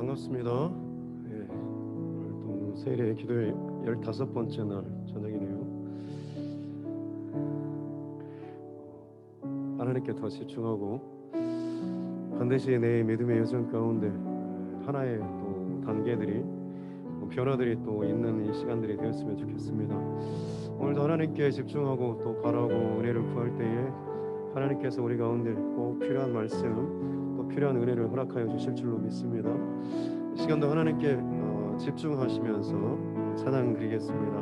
반갑습니다. 예, 오늘 또 세일의 기도의 15번째 날 저녁이네요. 하나님께 더 집중하고 반드시 내 믿음의 여정 가운데 하나의 또 단계들이 변화들이 또 있는 이 시간들이 되었으면 좋겠습니다. 오늘도 하나님께 집중하고 또 바라고 은혜를 구할 때에 하나님께서 우리 가운데 꼭 필요한 말씀 또 필요한 은혜를 허락하여 주실 줄로 믿습니다. 이 시간도 하나님께 집중하시면서 찬양 드리겠습니다.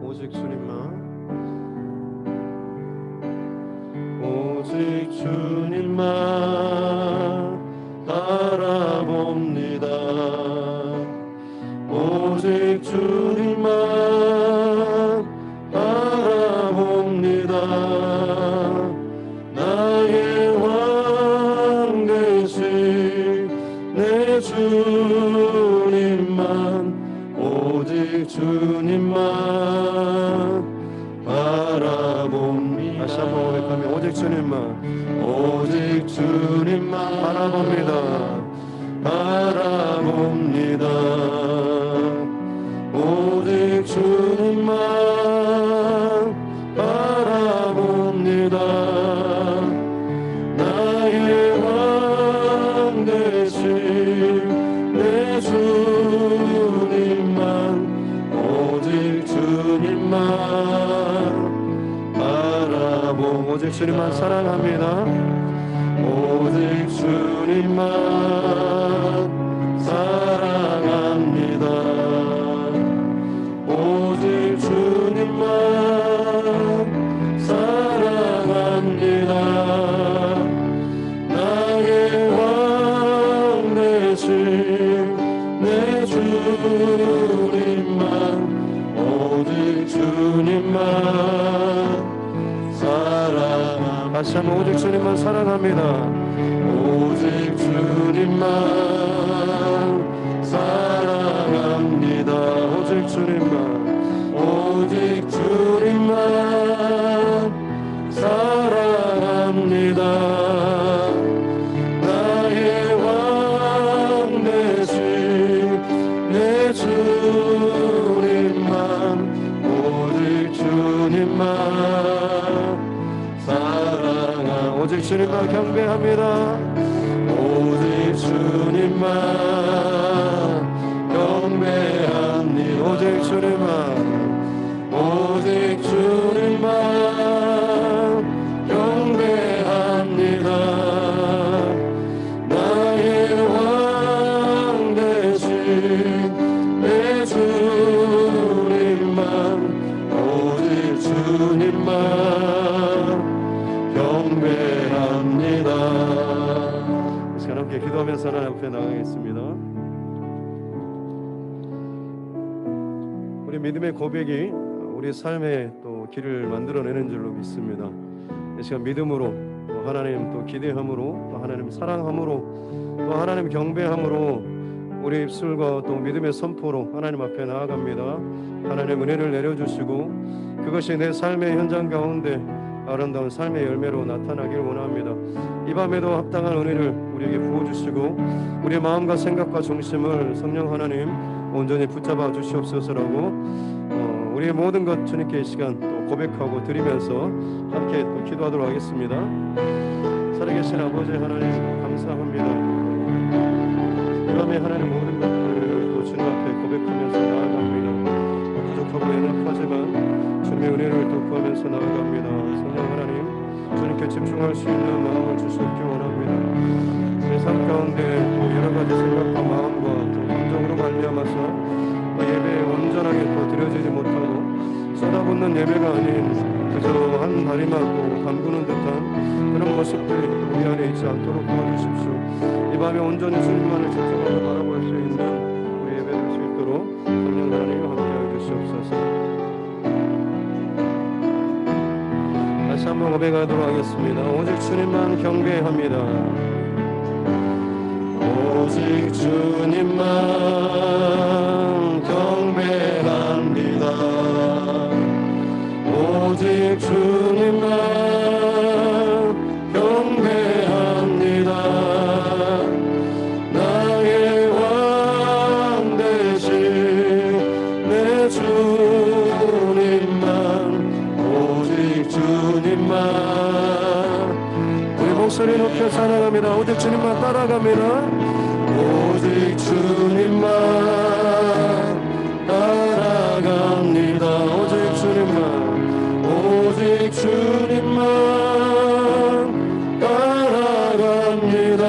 오직 주님만, 오직 주님만 바라봅니다. 오직 주님만 바라봅니다. 나의 왕 되신 내 주님만, 오직 주님만 바라봅니다. 다시 한번 고백하면 오직 주님만, 오직 주님만 바라봅니다. 바라봅니다. 오직 주님만 바라봅니다. 나의 왕 되신 내 주님만, 오직 주님만 바라봅니다. 오직 주님만 사랑합니다. 오직 주님만 사랑합니다. 오직 주님만 사랑합니다. 나의 왕 되신 내 주님만, 오직 주님만 사랑합니다. 다시 한번 오직 주님만 사랑합니다. 오직 주님만 사랑합니다. 오직 주님만, 오직 주님만 사랑합니다. 나의 왕 되신 내 주님만, 오직 주님만 사랑합니다. 오직 주님만 경배합니다. 오직 주님만 경배합니다. 오직 주님만, 오직 주님만 경배합니다. 나의 왕 되신 내 주님만, 오직 주님만 경배합니다. 함께 기도하면서 하나님 앞에 나가겠습니다. 우리 믿음의 고백이 우리 삶의 또 길을 만들어내는 줄로 믿습니다. 이 시간 믿음으로 또 하나님 또 기대함으로 또 하나님 사랑함으로 또 하나님 경배함으로 우리 입술과 또 믿음의 선포로 하나님 앞에 나아갑니다. 하나님 은혜를 내려주시고 그것이 내 삶의 현장 가운데 아름다운 삶의 열매로 나타나길 원합니다. 이 밤에도 합당한 은혜를 우리에게 부어주시고 우리의 마음과 생각과 중심을 성령 하나님 온전히 붙잡아 주시옵소서라고 우리의 모든 것 주님께 이 시간 또 고백하고 드리면서 함께 또 기도하도록 하겠습니다. 살아계신 아버지 하나님 감사합니다. 이 밤에 하나님 모든 것들을 또 주님 앞에 고백하면서 나아갑니다. 부족하고 연약하지만 주님의 은혜를 또 구하면서 나아갑니다. 성령 하나님 주님께 집중할 수 있는 마음을 주시기 원합니다. 내 삶 가운데 또 여러 가지 생각과 마음과 또 감정으로 말미암아서 예배에 온전하게 또 드려지지 못하고 쏟아붓는 예배가 아닌 그저 한 다리만 또 담그는 듯한 그런 모습들이 우리 안에 있지 않도록 도와주십시오. 이 밤에 온전히 주님만을 집중하고 바라볼 수 있는 우리 예배 될 수 있도록 성령 하나님 함께하여 주시옵소서. 다시 한번 고백하도록 하겠습니다. 오직 주님만 경배합니다. 오직 주님만 경배합니다. 오직 주님만 경배합니다. 소리 높여 찬양합니다. 오직 주님만 따라갑니다. 오직 주님만 따라갑니다. 오직 주님만, 오직 주님만 따라갑니다.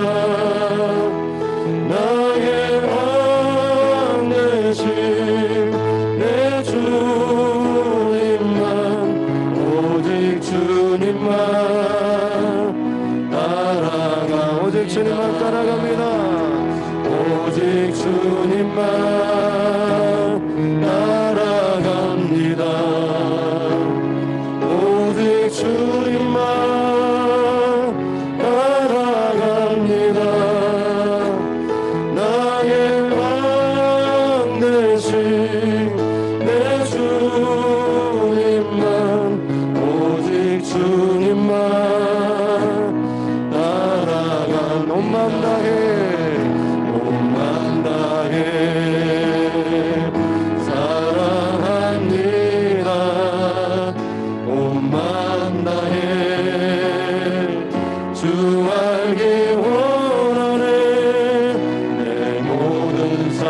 나의 왕 되신 내 주님만, 오직 주님만 따라가, 오직 주님만 따라갑니다. 오직 주님만 따라갑니다. 오직 주님만 따라갑니다. 나의 왕 되신 내 주님만, 오직 주님만 따라간 온 맘 다해, 온 맘 다해 사랑합니다. 온 맘 다해 주 알기 원하네. 내 모든 삶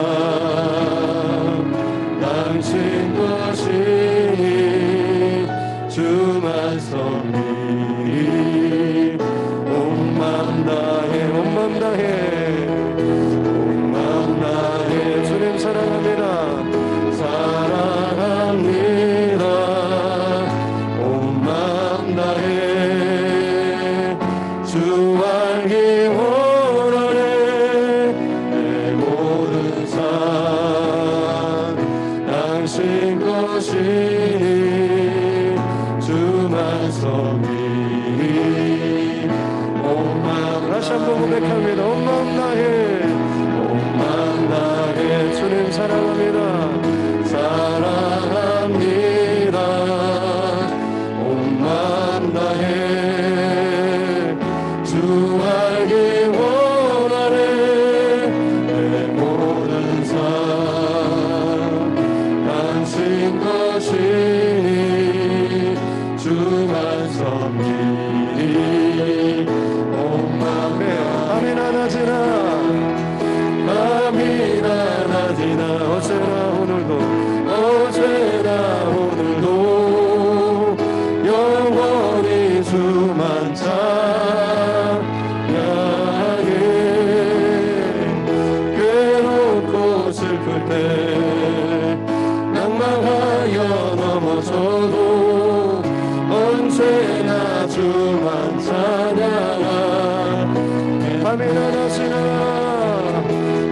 당신 것이니 주만 섬기리. 온 맘 다해, 온 맘 다해, 온 맘 다해 주님 사랑합니다. 사랑합니다. 온 맘 다해 주 알기 원하네. 내 모든 삶 당신 것이니 주만 섬기리. 온 맘, 다시 한번 고백합니다. 온 맘 다해, 온 맘 다해 주님 사랑합니다. 사랑합니다. 온 맘 다해 주 알기 원하네. 내 모든 삶 당신 것이니 주만 섬기리. 온 맘에 밤이나 낮이나, 밤이나 낮이나 어제나 오늘도, 어제나 오늘도 영원히 주만 찬양해. 괴롭고 슬플 때 낭망하여 넘어져도 언제나 주만 찬양하네. 밤이나 낮이나,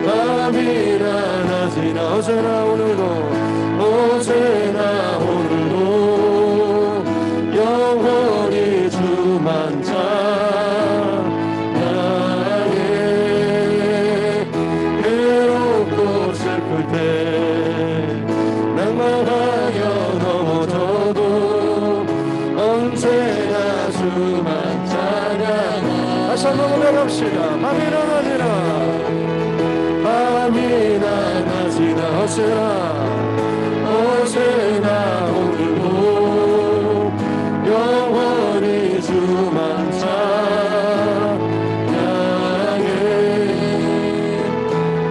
밤이나 낮이나 어제나 오늘도, 어제나 오늘도 영원히 주만 찬양해. 괴롭고 슬플 때 낭만하여 넘어져도 언제나 주만 찬양해. 다시 한번 고백합시다. 밤이나 낮이나, 밤이나 낮이나 어제나, 어제나 오늘도 영원히 주만 찬양해.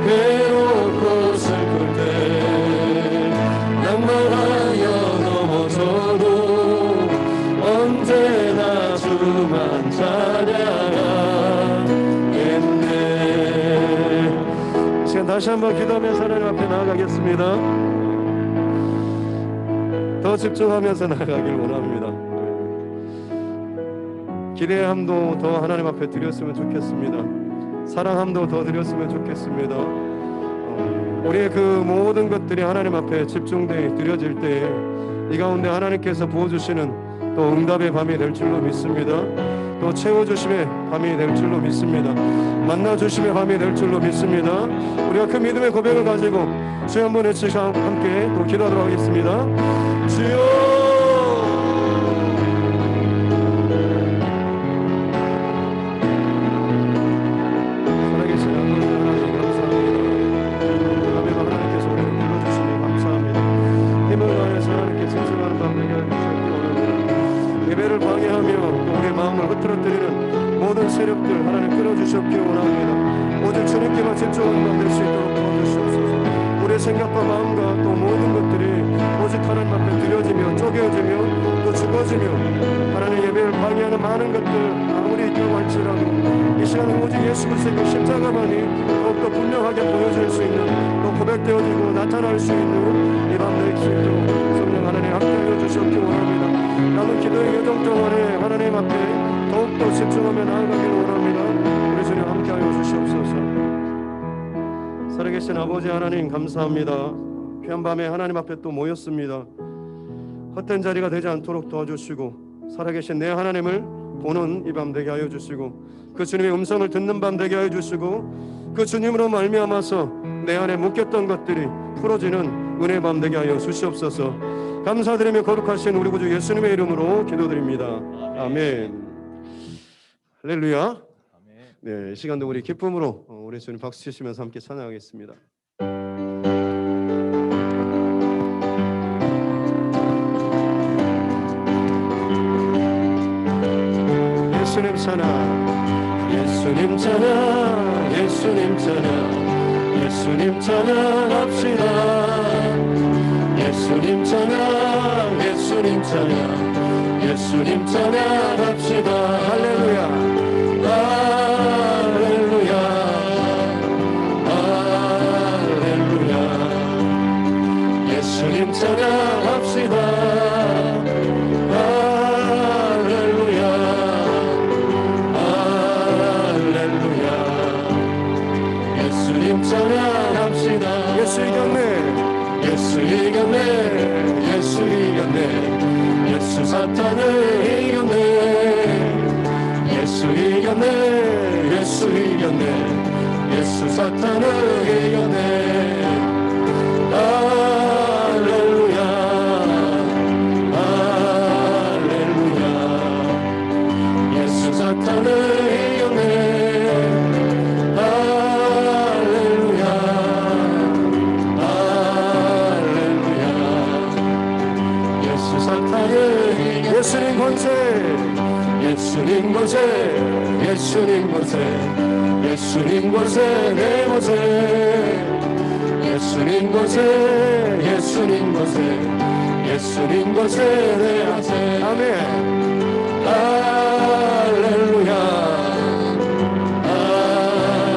괴롭고 슬플 때 낭만하여 넘어져도 언제나 주만 찬양하겠네. 다시 한번 기도하면서 하나님 앞에 나아가겠습니다. 더 집중하면서 나아가길 원합니다. 기대함도 더 하나님 앞에 드렸으면 좋겠습니다. 사랑함도 더 드렸으면 좋겠습니다. 우리의 그 모든 것들이 하나님 앞에 집중되어 드려질 때에 이 가운데 하나님께서 부어주시는 또 응답의 밤이 될 줄로 믿습니다. 또 채워주심의 밤이 될 줄로 믿습니다. 만나주심의 밤이 될 줄로 믿습니다. 우리가 그 믿음의 고백을 가지고 주여 한번 외치고 함께 또 기도하도록 하겠습니다. 주여, 주님께만 집중하는 밤 될 수 있도록 도와주시옵소서. 우리의 생각과 마음과 또 모든 것들이 오직 하나님 앞에 드려지며 쪼개어지며 또 죽어지며 하나님의 예배를 방해하는 많은 것들 아무리 있다고 할지라도 이 시간에 오직 예수 그리스도의 그 십자가만이 더욱더 분명하게 보여질 수 있는 또 고백되어지고 나타날 수 있는 이 밤 될 수 있도록 성령 하나님 함께하여 주시옵기 원합니다. 남은 기도의 여정 동안에 하나님 앞에 더욱더 집중하며 나아가기를 원합니다. 우리 주님 함께하여 주시옵소서. 살아계신 아버지 하나님 감사합니다. 귀한 밤에 하나님 앞에 또 모였습니다. 헛된 자리가 되지 않도록 도와주시고 살아계신 내 하나님을 보는 이 밤 되게 하여 주시고 그 주님의 음성을 듣는 밤 되게 하여 주시고 그 주님으로 말미암아서 내 안에 묶였던 것들이 풀어지는 은혜의 밤 되게 하여 주시옵소서. 감사드리며 거룩하신 우리 구주 예수님의 이름으로 기도드립니다. 아멘. 할렐루야. 네, 이 시간도 우리 기쁨으로 우리 주님 박수 치시면서 함께 찬양하겠습니다. 예수님 찬양, 예수님 찬양, 예수님 찬양, 예수님 찬양합시다. 예수님 찬양, 예수님 찬양, 예수님 찬양합시다. 할렐루야, 할렐루야, 할렐루야. 예수님 찬양합시다. 찬양합시다. 예수 이겼네, 예수 이겼네, 예수 이겼네, 예수 사탄을 이겼네, 예수 이겼네, 예수 이겼네, 예수 사탄을 이겼네. 할렐루야, 할렐루야. 예수 사탄을 이겼네. 예수님 권세, 예수님 권세, 예수님 권세, 예수님 권세 내 권세, 예수님 권세, 예수님 권세, 예수님 권세 내 권세. 아멘. 할렐루야,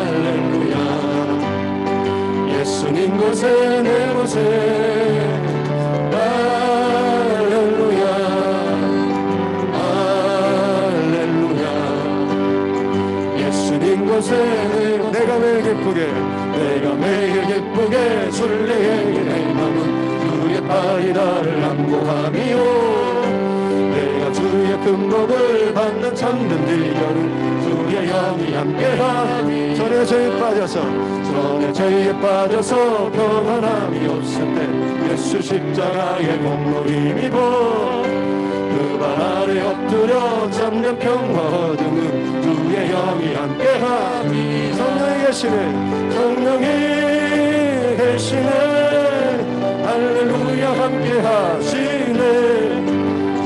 할렐루야. 예수님 권세 내 권세. 내가 매일 기쁘게, 내가 매일 기쁘게 순례의 내 맘은 주의 팔이 나를 안보함이요. 내가 주의 큰 복을 받는 참된 비결은 주의 영이 함께하니. 전에 죄에 빠져서, 전에 죄에 빠져서 평안함이 없을 때 예수 십자가의 공로 힘입어 그 발 아래 엎드려 참된 평화 얻음은 주의 영이 함께하니. 성령이 계시네, 성령이 계시네, 할렐루야 함께하시네.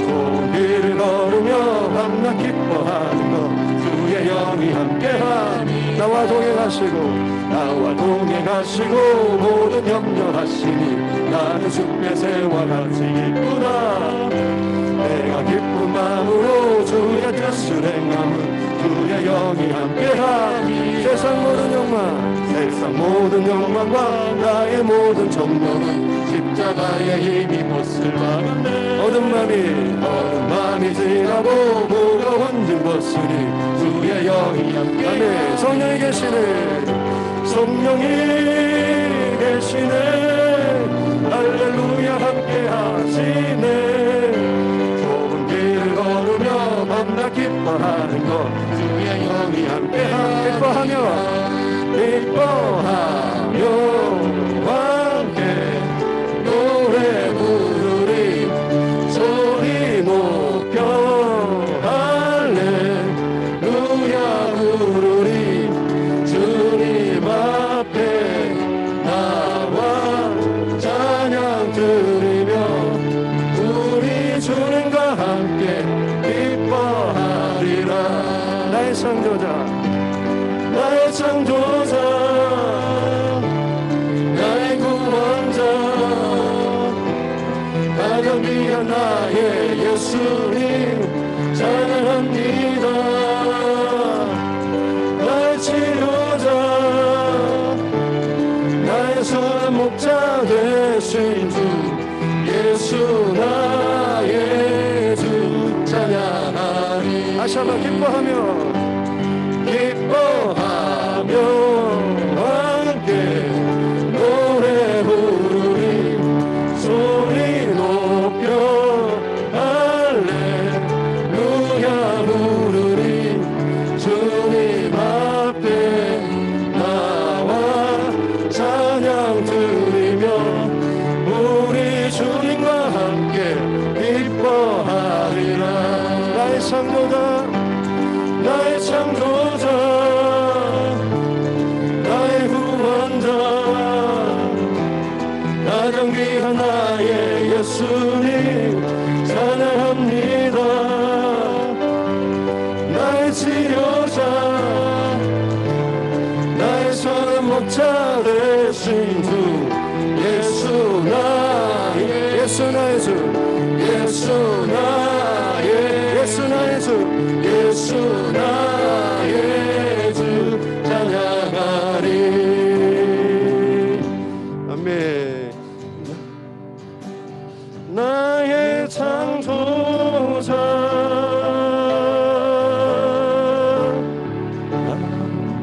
좋은 길을 걸으며 밤낮 기뻐하는 것 주의 영이 함께하니. 나와 동행하시고, 나와 동행하시고 모든 염려하시니 나는 주의 새와 같이 기쁘다. 내가 기쁜 마음으로 주의 뜻을 행함은 주의 영이 함께하니. 세상 모든 욕망, 세상 모든 욕망과 나의 모든 정령은 십자가의 힘이 못을 막았네. 어두운 맘이 지나고 무거운 짐 벗으니 주의 영이 함께하니. 성령이 계시네, 성령이 계시네, 할렐루야 함께하시네. 밤낮 기뻐하는 것 주의 영이 함께하니. 기뻐하며 함께 노래 부르리. 소리 높여 할렐루야 부르리. 주님 앞에 나와 찬양 드리며 우리 주님과 함께 기뻐하리라. 나의 창조자, 나의 창조자. 예수님 찬양합니다. 나의 치료자 나의 선한 목자 되신 주 예수 나의 주 찬양하리. 다시 한번 기뻐하며 함께 노래 부르리 소리 높여 할렐루야 부르리 주님 앞에 나와 찬양 드리며 우리 주님과 함께 기뻐하리라. 나의 창조자 나의 창조자 나의 구원자 가장 귀한 나의 예수님 찬양합니다. 나의 치료자 나의 선한 목자 되신 주 예수 나의 예수 나의 주 예수 나의 예수 나의 주 예수 나의 주 찬양하리. 아멘. 나의 창조자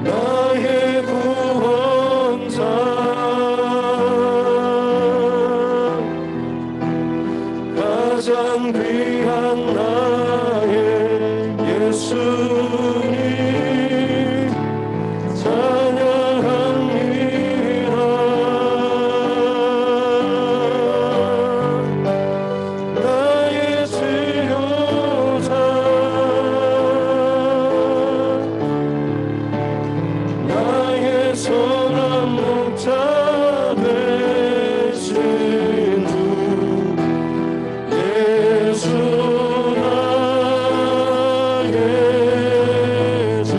나의 구원자 가장 귀한 나의 예수님 찬양합니다. 나의 치료자 나의 선한 목자 되신 주 예수 나의 주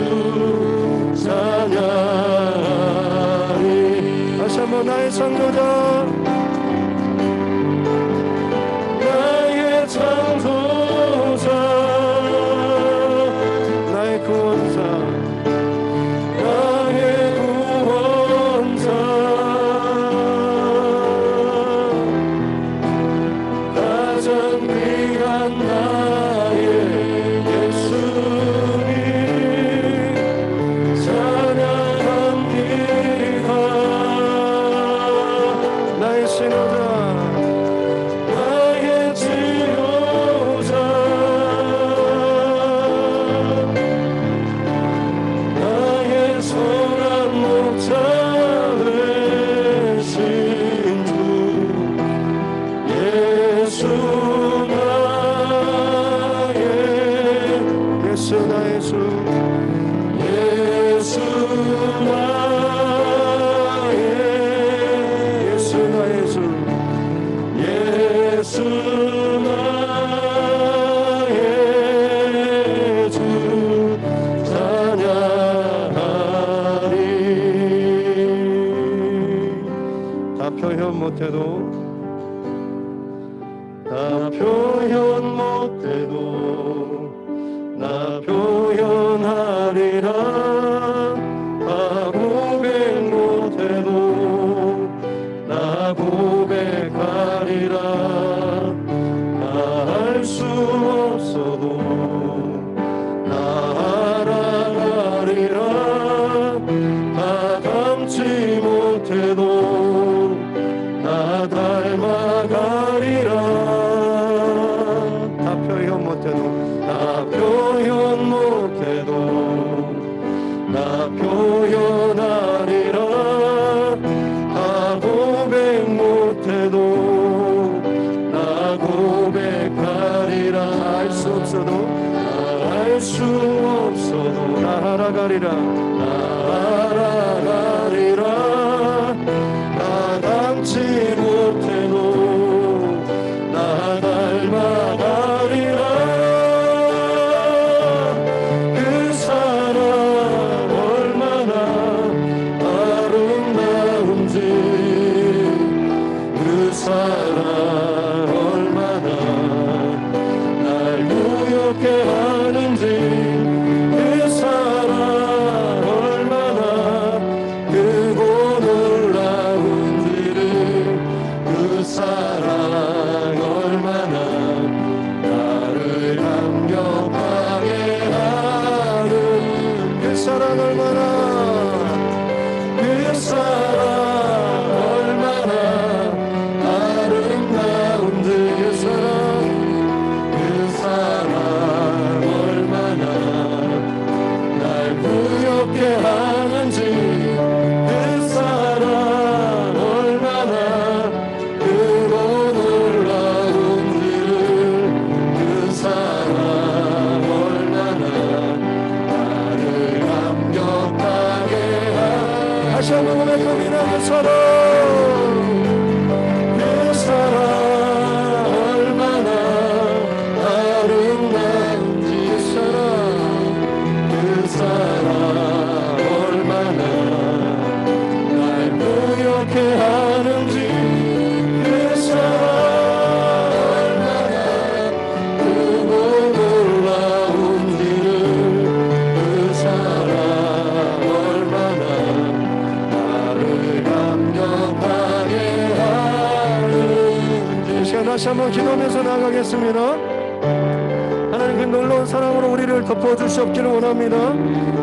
찬양하리. 다시 한번 나의 창조자 나의 창조자 나의 구원자 나의 구원자 가장 귀한 나의 예수님 찬양합니다. 나의 신호자 나의 치료자 나의 선한 목자 되신 주 예수 나의 예수 나의 주 예수 나의 예수 나의 주 예수 나의 주 찬양하리. 다 표현 못해도 나 표현하리라. 다 고백 못해도 나 고백하리라. 다 알 수 없어도 나 알아가리라. 다 닮지 못해도 나 닮아가리라. 다 표현 못해도 나 표현 못해도 나 표현하리라. 다 고백 못해도 나 고백하리라. 알 수 없어도 알 수 없어도 나 알아가리라. 나 알아가리라. 다시 한번 고백합니다. 그 사랑, 그 사랑 얼마나 아름다운지, 그 사랑 얼마나 날 부욕해 하는지, 그 사랑 얼마나 크고 놀라운지를, 그 사랑 얼마나 나를 감격하게 하는지. 이 시간 다시 한번 기도하면서 나아가겠습니다. 하나님 그 놀라운 사랑으로 우리를 덮어주시옵기를 원합니다.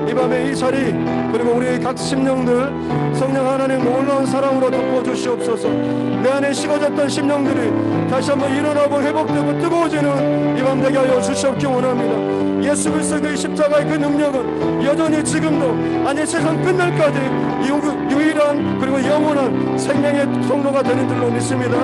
이 밤에 이 자리 그리고 우리의 각 심령들 성령 하나님 놀라운 사랑으로 덮어주시옵소서. 내 안에 식어졌던 심령들이 다시 한번 일어나고 회복되고 뜨거워지는 이 밤 되게 하여 주시옵기 원합니다. 예수 그리스도의 십자가의 그 능력은 여전히 지금도 아니 세상 끝날까지 유일한 그리고 영원한 생명의 통로가 되는 줄로 믿습니다.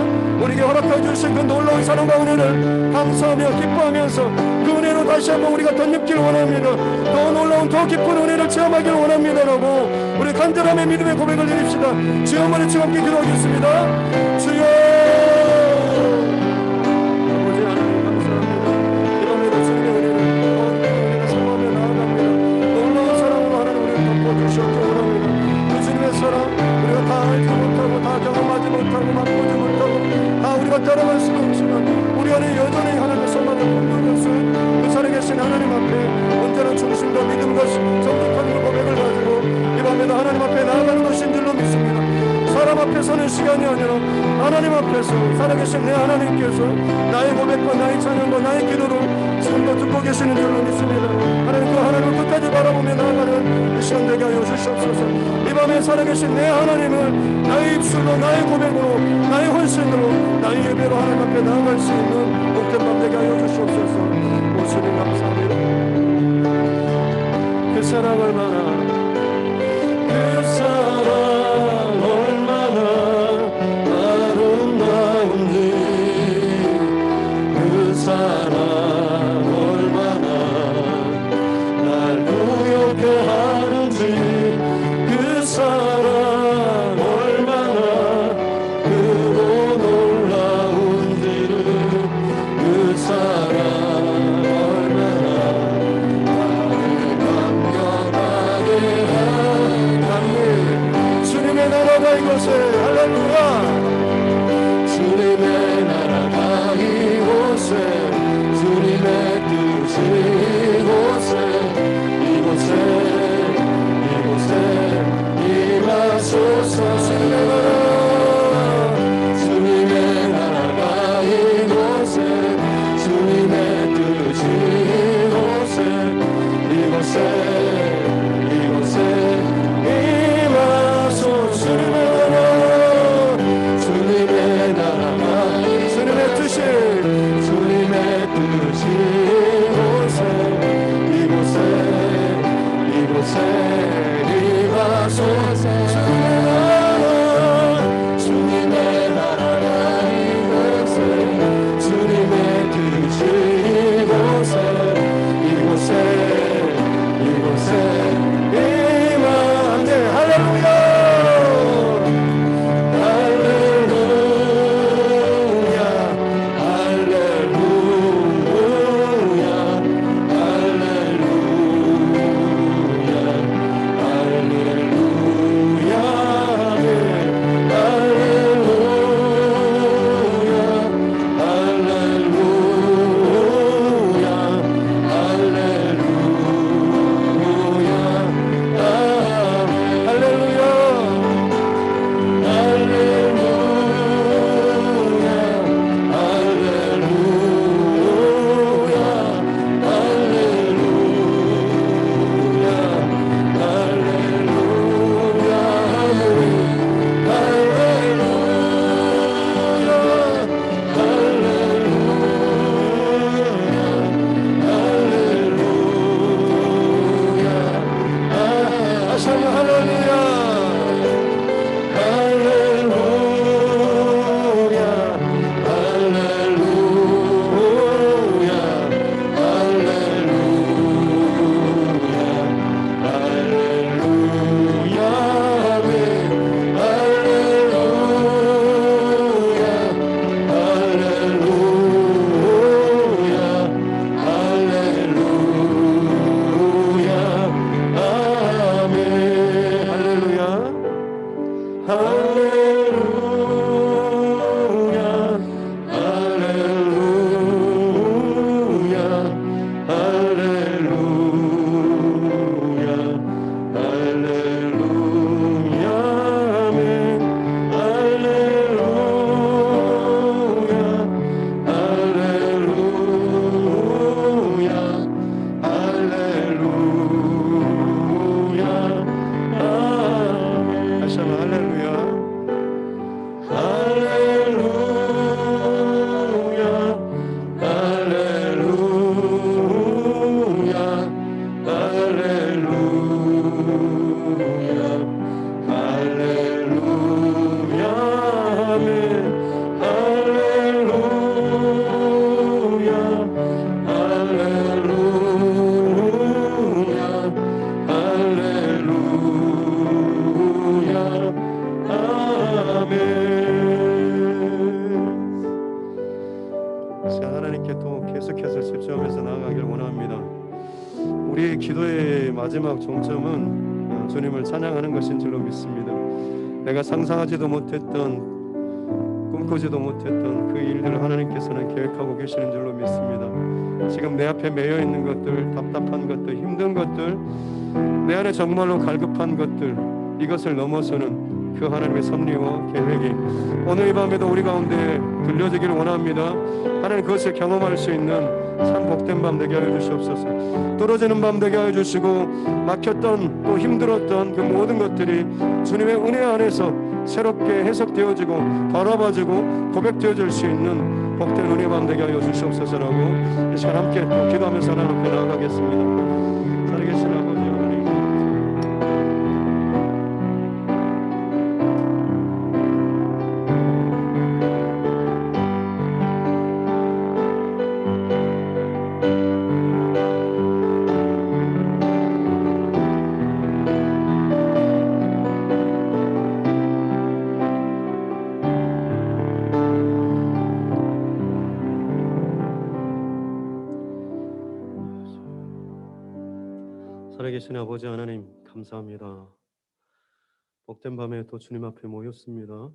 우리에게 허락해 주신 그 놀라운 사랑과 은혜를 감사하며 기뻐하면서 그 은혜로 다시 한번 우리가 덧입기를 원합니다. 더 놀라운 더 깊은 은혜를 체험하기를 원합니다라고 우리 간절함의 믿음의 고백을 드립시다. 주여 한번 같이 함께 기도하겠습니다. 주여 아버지 하나님 감사합니다. 이 밤에도 주님의 은혜를 우리가 사모하며 나아갑니다. 놀라운 사랑으로 하나님 우리를 덮어주시옵기 원합니다. 그 주님의 사랑 우리가 다 알지 못하고 다 경험하지 못하고 맛보지 못하고 다 우리가 따라갈 수는 없지만 우리 안에 여전히 하나님의 소망을 품는 것은 그 살아계신 하나님 앞에 언제나 중심과 믿음과 정직한 그 고백을 가지고 이 밤에도 하나님 앞에 나아가는 것인 줄로 믿습니다. 사람 앞에 서는 시간이 아니라 하나님 앞에서 살아계신 내 하나님께서 나의 고백과 나의 찬양과 나의 기도를 지금도 듣고 계시는 줄로 믿습니다. 하나님 그 하나님을 끝까지 바라보며 나아가는 이 시간 되게 하여 주시옵소서. 이 밤에 살아계신 내 하나님을 나의 입술로 나의 고백으로 나의 헌신으로 나의 예배로 하나님 앞에 나아갈 수 있는 복된 밤 되게 하여 주시옵소서. 오 주님 감사합니다. 그 사랑 얼마나 그 사랑 얼마나 아름다운지, 그 사랑 얼마나 날 부욕해 하는지, 그 사랑 얼마나 크고 놀라운지를, 그 사랑 얼마나 나를 감격하게 하는지. 주님의 나라가 이곳에 할렐루야. 주님의 나라가 이곳에 주님의 뜻이 이곳에 임하소서. 주님의 나라가 이곳에 주님의 뜻이 이곳에 임하소서. 주님의 나라가 주님의 뜻이 주님의 할렐루야 할렐루야 할렐루야 할렐루야 아멘 할렐루야 할렐루야 할렐루야 아멘 다시 한번 할렐루야 할렐루야 할렐루야 할렐루야 할렐루야 아멘 할렐루야 할렐루야 할렐루야 아멘. 하나님께 또 계속해서 집중하면서 나아가길 원합니다. 우리의 기도의 마지막 종점은 주님을 찬양하는 것인 줄로 믿습니다. 내가 상상하지도 못했던 꿈꾸지도 못했던 그 일들을 하나님께서는 계획하고 계시는 줄로 믿습니다. 지금 내 앞에 매여 있는 것들, 답답한 것들, 힘든 것들, 내 안에 정말로 갈급한 것들, 이것을 넘어서는 그 하나님의 섭리와 계획이 오늘 이 밤에도 우리 가운데 들려지기를 원합니다. 하나님 그것을 경험할 수 있는 참 복된 밤 되게 하여 주시옵소서. 떨어지는 밤 되게 하여 주시고 막혔던 또 힘들었던 그 모든 것들이 주님의 은혜 안에서 새롭게 해석되어지고 바라봐지고 고백되어질 수 있는 복된 은혜 밤 되게 하여 주시옵소서라고 이 시간 함께 또 기도하면서 하나님 앞에 나아가겠습니다. 살아계신 아버지 하나님 살아계신 아버지 하나님 감사합니다. 복된 밤에 또 주님 앞에 모였습니다.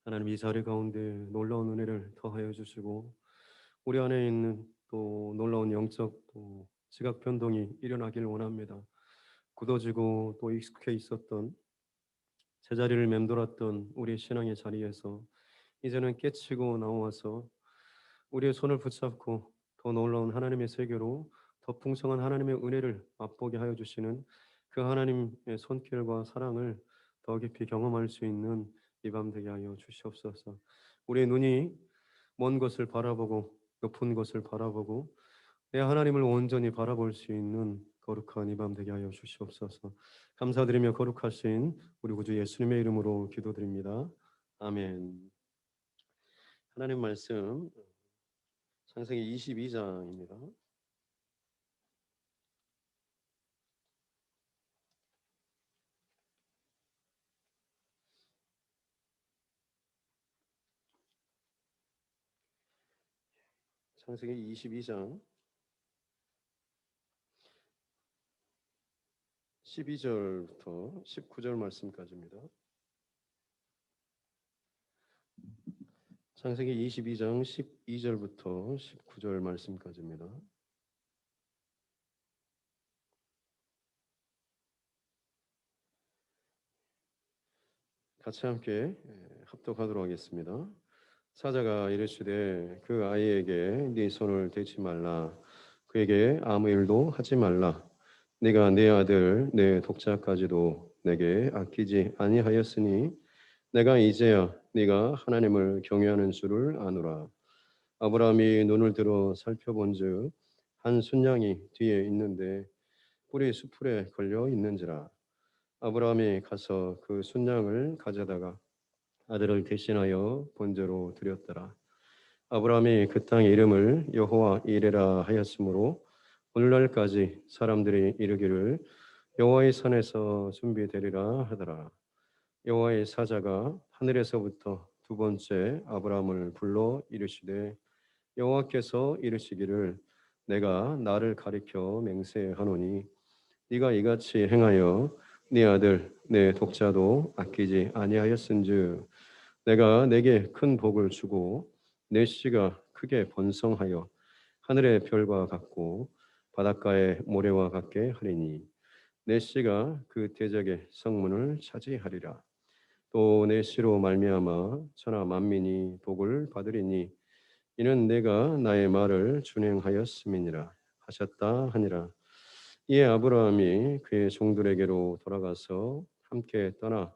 하나님 이 자리 가운데 놀라운 은혜를 더하여 주시고 우리 안에 있는 또 놀라운 영적 또 지각 변동이 일어나길 원합니다. 굳어지고 또 익숙해 있었던 제자리를 맴돌았던 우리의 신앙의 자리에서 이제는 깨치고 나와서 우리의 손을 붙잡고 더 놀라운 하나님의 세계로 더 풍성한 하나님의 은혜를 맛보게 하여 주시는 그 하나님의 손길과 사랑을 더 깊이 경험할 수 있는 이 밤 되게 하여 주시옵소서. 우리의 눈이 먼 것을 바라보고 높은 것을 바라보고 내 하나님을 온전히 바라볼 수 있는 거룩한 이 밤 되게 하여 주시옵소서. 감사드리며 거룩하신 우리 구주 예수님의 이름으로 기도드립니다. 아멘. 하나님 말씀 창세기 22장입니다. 창세기 22장 12절부터 19절 말씀까지입니다. 창세기 22장 12절부터 19절 말씀까지입니다. 같이 함께 합독하도록 하겠습니다. 사자가 이르시되 그 아이에게 네 손을 대지 말라. 그에게 아무 일도 하지 말라. 네가 내 아들 내 독자까지도 내게 아끼지 아니하였으니 내가 이제야 네가 하나님을 경외하는 줄을 아노라. 아브라함이 눈을 들어 살펴본즉 한 순양이 뒤에 있는데 뿔이 수풀에 걸려 있는지라. 아브라함이 가서 그 순양을 가져다가 아들을 대신하여 번제로 드렸더라. 아브라함이 그 땅의 이름을 여호와 이레라 하였으므로 오늘날까지 사람들이 이르기를 여호와의 산에서 준비되리라 하더라. 여호와의 사자가 하늘에서부터 두 번째 아브라함을 불러 이르시되 여호와께서 이르시기를 내가 나를 가리켜 맹세하노니 네가 이같이 행하여 네 아들 내 독자도 아끼지 아니하였은즉 내가 내게 큰 복을 주고 내 씨가 크게 번성하여 하늘의 별과 같고 바닷가의 모래와 같게 하리니 내 씨가 그 대적의 성문을 차지하리라. 또 내 씨로 말미암아 천하 만민이 복을 받으리니 이는 내가 나의 말을 준행하였음이니라 하셨다 하니라. 이에 아브라함이 그의 종들에게로 돌아가서 함께 떠나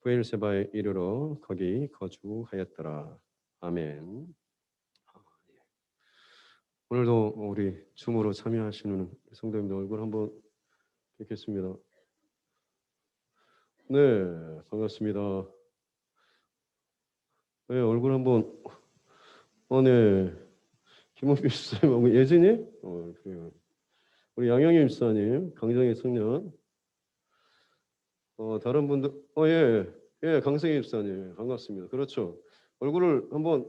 브엘세바에 이르러 거기 거주하였더라. 아멘. 오늘도 우리 줌으로 참여하시는 성도님들 얼굴 한번 뵙겠습니다. 네, 반갑습니다. 네, 얼굴 한번 네. 김원필 집사님하고 예진이? 그래요. 우리 양영희 집사님, 강정희 청년. 다른 분들, 예, 예, 강성희 집사님, 반갑습니다. 그렇죠. 얼굴을 한번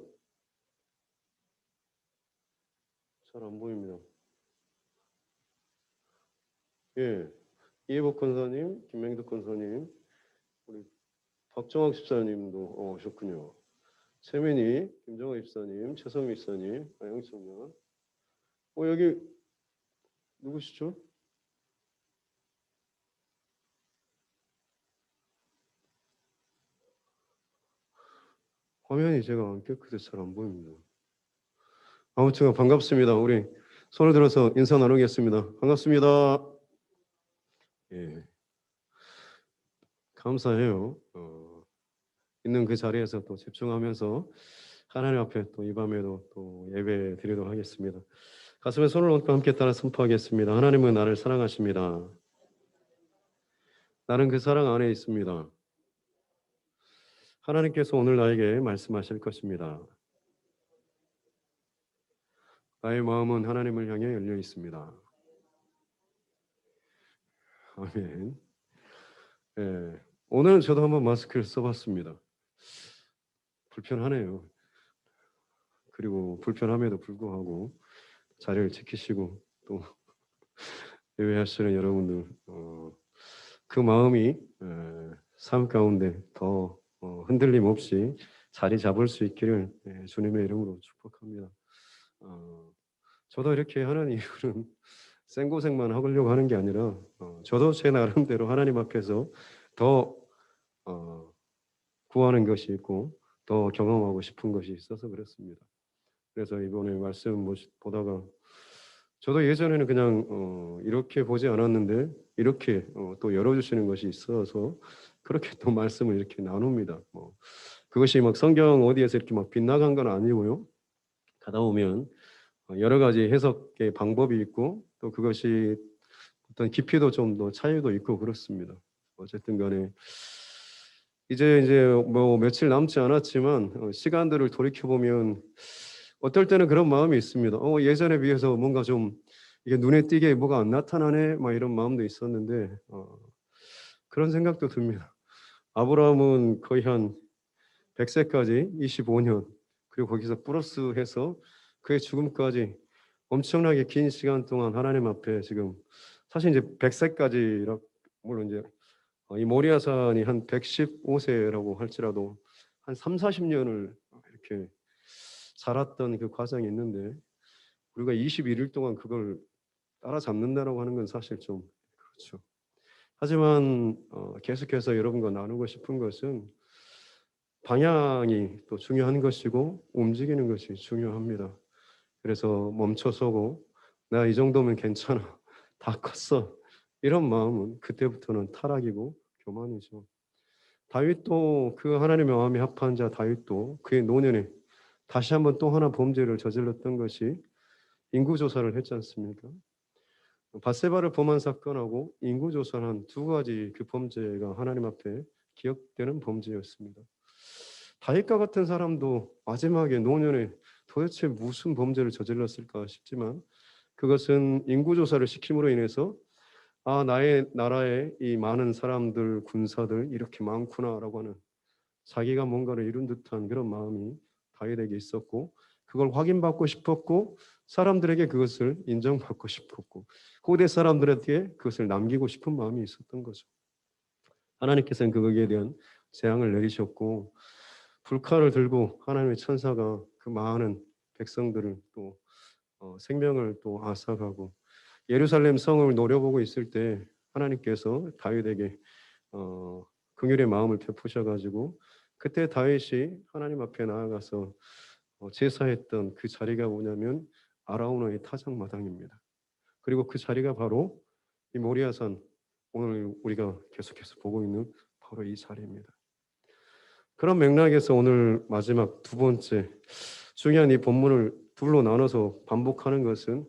잘 안 보입니다. 예, 이해복 권사님, 김맹덕 권사님, 우리 박정학 집사님도 오셨군요. 최민희, 김정호 집사님, 최성미 집사님, 양청년. 여기 누구시죠? 화면이 제가 안 깨끗해서 잘 안 보입니다. 아무튼 반갑습니다. 우리 손을 들어서 인사 나누겠습니다. 반갑습니다. 예, 감사해요. 있는 그 자리에서 또 집중하면서 하나님 앞에 또 이 밤에도 또 예배 드리도록 하겠습니다. 가슴에 손을 얹고 함께 따라 선포하겠습니다. 하나님은 나를 사랑하십니다. 나는 그 사랑 안에 있습니다. 하나님께서 오늘 나에게 말씀하실 것입니다. 나의 마음은 하나님을 향해 열려 있습니다. 아멘. 예, 오늘은 저도 한번 마스크를 써봤습니다. 불편하네요. 그리고 불편함에도 불구하고 자리를 지키시고 또 예배하시는 여러분들 그 마음이 삶 가운데 더 흔들림 없이 자리 잡을 수 있기를 주님의 이름으로 축복합니다. 저도 이렇게 하는 이유는 생고생만 하려고 하는 게 아니라 저도 제 나름대로 하나님 앞에서 더 구하는 것이 있고 더 경험하고 싶은 것이 있어서 그렇습니다. 그래서 이번에 말씀 보다가 저도 예전에는 그냥 이렇게 보지 않았는데 이렇게 또 열어주시는 것이 있어서 그렇게 또 말씀을 이렇게 나눕니다. 그것이 막 성경 어디에서 이렇게 막 빗나간 건 아니고요. 가다 보면 여러 가지 해석의 방법이 있고 또 그것이 어떤 깊이도 좀 더 차이도 있고 그렇습니다. 어쨌든 간에 이제 뭐 며칠 남지 않았지만 시간들을 돌이켜 보면 어떨 때는 그런 마음이 있습니다. 예전에 비해서 뭔가 좀 이게 눈에 띄게 뭐가 안 나타나네, 막 이런 마음도 있었는데 그런 생각도 듭니다. 아브라함은 거의 한 100세까지 25년 그리고 거기서 플러스해서 그의 죽음까지 엄청나게 긴 시간 동안 하나님 앞에 지금 사실 이제 100세까지라 물론 이제 이 모리아산이 한 115세라고 할지라도 한 3, 40년을 이렇게 살았던 그 과정이 있는데 우리가 21일 동안 그걸 따라잡는다라고 하는 건 사실 좀 그렇죠. 하지만 계속해서 여러분과 나누고 싶은 것은 방향이 또 중요한 것이고 움직이는 것이 중요합니다. 그래서 멈춰서고 나 이 정도면 괜찮아. 다 컸어. 이런 마음은 그때부터는 타락이고 교만이죠. 다윗도 그 하나님의 마음이 합한 자 다윗도 그의 노년에 다시 한번 또 하나 범죄를 저질렀던 것이 인구조사를 했지 않습니까? 밧세바를 범한 사건하고 인구조사는 두 가지 그 범죄가 하나님 앞에 기억되는 범죄였습니다. 다윗과 같은 사람도 마지막에 노년에 도대체 무슨 범죄를 저질렀을까 싶지만 그것은 인구조사를 시킴으로 인해서 나의 나라에 이 많은 사람들, 군사들 이렇게 많구나라고 하는 자기가 뭔가를 이룬 듯한 그런 마음이 다윗에게 있었고 그걸 확인받고 싶었고 사람들에게 그것을 인정받고 싶었고 후대 사람들에게 그것을 남기고 싶은 마음이 있었던 거죠. 하나님께서는 그거기에 대한 재앙을 내리셨고 불칼을 들고 하나님의 천사가 그 많은 백성들을 또 생명을 또 앗아가고 예루살렘 성을 노려보고 있을 때 하나님께서 다윗에게 긍휼의 마음을 베푸셔가지고 그때 다윗이 하나님 앞에 나아가서 제사했던 그 자리가 뭐냐면 아라우나의 타작마당입니다. 그리고 그 자리가 바로 이 모리아산, 오늘 우리가 계속해서 보고 있는 바로 이 자리입니다. 그런 맥락에서 오늘 마지막 두 번째 중요한 이 본문을 둘로 나눠서 반복하는 것은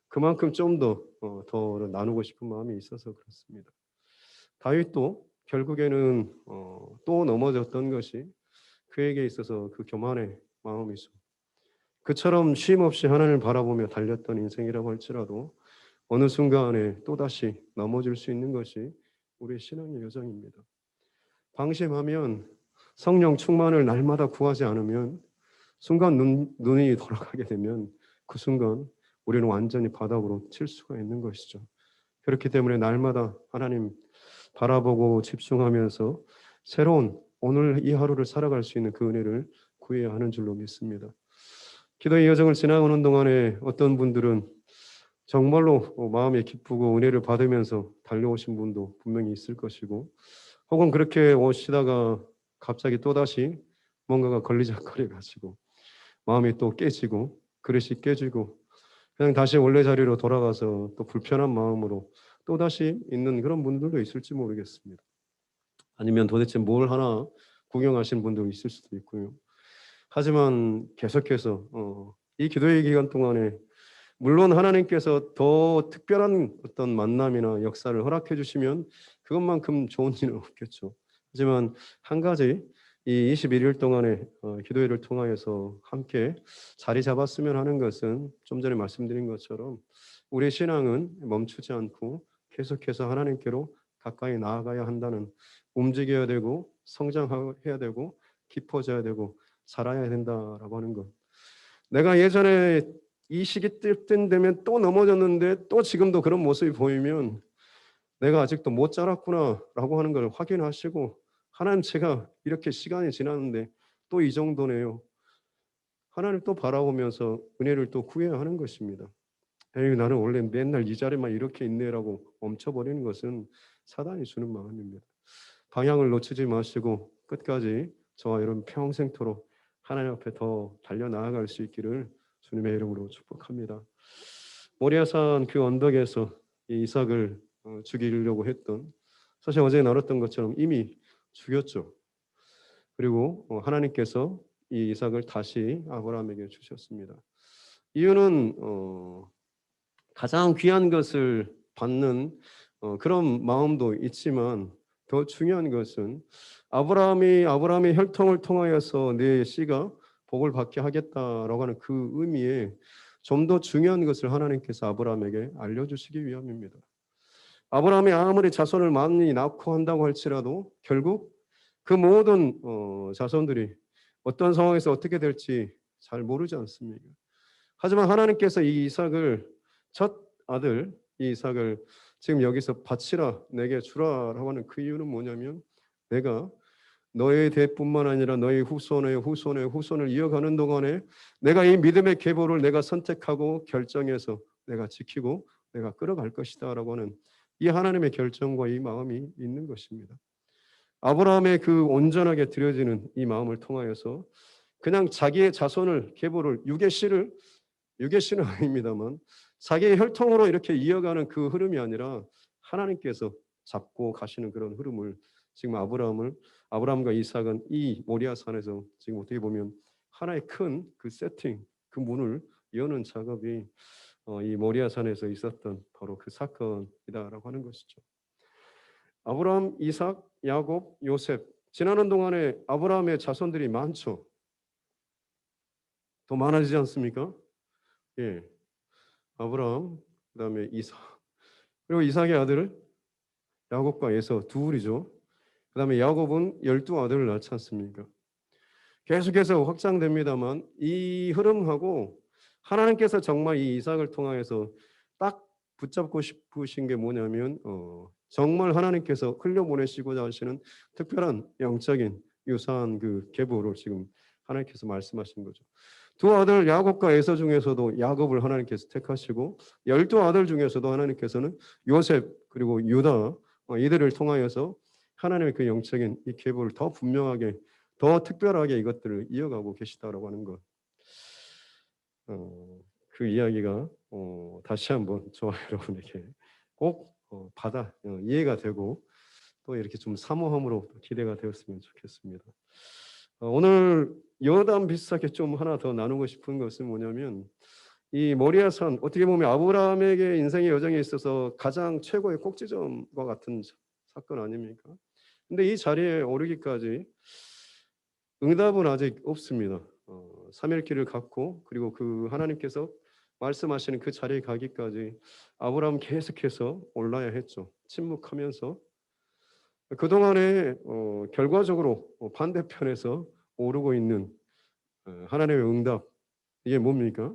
그만큼 좀 더 나누고 싶은 마음이 있어서 그렇습니다. 다윗도 결국에는 또 넘어졌던 것이 그에게 있어서 그 교만의 마음이죠. 그처럼 쉼 없이 하나님을 바라보며 달렸던 인생이라고 할지라도 어느 순간에 또다시 넘어질 수 있는 것이 우리의 신앙의 여정입니다. 방심하면 성령 충만을 날마다 구하지 않으면 순간 눈이 돌아가게 되면 그 순간 우리는 완전히 바닥으로 칠 수가 있는 것이죠. 그렇기 때문에 날마다 하나님 바라보고 집중하면서 새로운 오늘 이 하루를 살아갈 수 있는 그 은혜를 구해야 하는 줄로 믿습니다. 기도의 여정을 지나가는 동안에 어떤 분들은 정말로 마음이 기쁘고 은혜를 받으면서 달려오신 분도 분명히 있을 것이고 혹은 그렇게 오시다가 갑자기 또다시 뭔가가 걸리적거려 가지고 마음이 또 깨지고 그릇이 깨지고 그냥 다시 원래 자리로 돌아가서 또 불편한 마음으로 또다시 있는 그런 분들도 있을지 모르겠습니다. 아니면 도대체 뭘 하나 구경하신 분도 있을 수도 있고요. 하지만 계속해서 이 기도의 기간 동안에 물론 하나님께서 더 특별한 어떤 만남이나 역사를 허락해 주시면 그것만큼 좋은 일은 없겠죠. 하지만 한 가지 이 21일 동안의 기도회를 통하여서 함께 자리 잡았으면 하는 것은 좀 전에 말씀드린 것처럼 우리의 신앙은 멈추지 않고 계속해서 하나님께로 가까이 나아가야 한다는 움직여야 되고 성장해야 되고 깊어져야 되고 자라야 된다라고 하는 것. 내가 예전에 이 시기 때 되면 또 넘어졌는데 또 지금도 그런 모습이 보이면 내가 아직도 못 자랐구나라고 하는 걸 확인하시고 하나님 제가 이렇게 시간이 지났는데 또 이 정도네요. 하나님 또 바라보면서 은혜를 또 구해야 하는 것입니다. 에이 나는 원래 맨날 이 자리만 이렇게 있네라고 멈춰버리는 것은 사단이 주는 마음입니다. 방향을 놓치지 마시고 끝까지 저와 여러분 평생토록 하나님 앞에 더 달려나아갈 수 있기를 주님의 이름으로 축복합니다. 모리아산 그 언덕에서 이 이삭을 죽이려고 했던 사실 어제 나눴던 것처럼 이미 죽였죠. 그리고 하나님께서 이 이삭을 다시 아브라함에게 주셨습니다. 이유는 가장 귀한 것을 받는 그런 마음도 있지만 더 중요한 것은 아브라함의 혈통을 통하여서 내 씨가 복을 받게 하겠다라고 하는 그 의미에 좀 더 중요한 것을 하나님께서 아브라함에게 알려주시기 위함입니다. 아브라함이 아무리 자손을 많이 낳고 한다고 할지라도 결국 그 모든 자손들이 어떤 상황에서 어떻게 될지 잘 모르지 않습니까? 하지만 하나님께서 이 이삭을 첫 아들 이 이삭을 지금 여기서 바치라 내게 주라라고 하는 그 이유는 뭐냐면 내가 너의 대뿐만 아니라 너의 후손을 이어가는 동안에 내가 이 믿음의 계보를 내가 선택하고 결정해서 내가 지키고 내가 끌어갈 것이다라고 하는 이 하나님의 결정과 이 마음이 있는 것입니다. 아브라함의 그 온전하게 드려지는 이 마음을 통하여서 그냥 자기의 자손을 계보를 육의 씨는 아닙니다만 자기의 혈통으로 이렇게 이어가는 그 흐름이 아니라 하나님께서 잡고 가시는 그런 흐름을 지금 아브라함과 이삭은 이 모리아 산에서 지금 어떻게 보면 하나의 큰 그 세팅, 그 문을 여는 작업이 이 모리아 산에서 있었던 바로 그 사건이다라고 하는 것이죠. 아브라함, 이삭, 야곱, 요셉 지나는 동안에 아브라함의 자손들이 많죠. 더 많아지지 않습니까? 예, 아브라함, 그다음에 이삭, 그리고 이삭의 아들 야곱과 에서 둘이죠. 그다음에 야곱은 12아들을 낳지 않습니까? 계속해서 확장됩니다만 이 흐름하고 하나님께서 정말 이 이삭을 통하여서 딱 붙잡고 싶으신 게 뭐냐면 정말 하나님께서 흘려보내시고자 하시는 특별한 영적인 유사한 그 계보를 지금 하나님께서 말씀하신 거죠. 두 아들 야곱과 에서 중에서도 야곱을 하나님께서 택하시고 12아들 중에서도 하나님께서는 요셉 그리고 유다 이들을 통하여서 하나님의 그 영적인 이 계보를 더 분명하게 더 특별하게 이것들을 이어가고 계시다라고 하는 것. 그 이야기가 다시 한번 저와 여러분에게 꼭 이해가 되고 또 이렇게 좀 사모함으로 기대가 되었으면 좋겠습니다. 오늘 여담 비슷하게 좀 하나 더 나누고 싶은 것은 뭐냐면 이 모리아산 어떻게 보면 아브라함에게 인생의 여정에 있어서 가장 최고의 꼭지점과 같은 사건 아닙니까? 근데 이 자리에 오르기까지 응답은 아직 없습니다. 3일 길을 갔고 그리고 그 하나님께서 말씀하시는 그 자리에 가기까지 아브라함 계속해서 올라야 했죠. 침묵하면서 그동안에 결과적으로 반대편에서 오르고 있는 하나님의 응답 이게 뭡니까?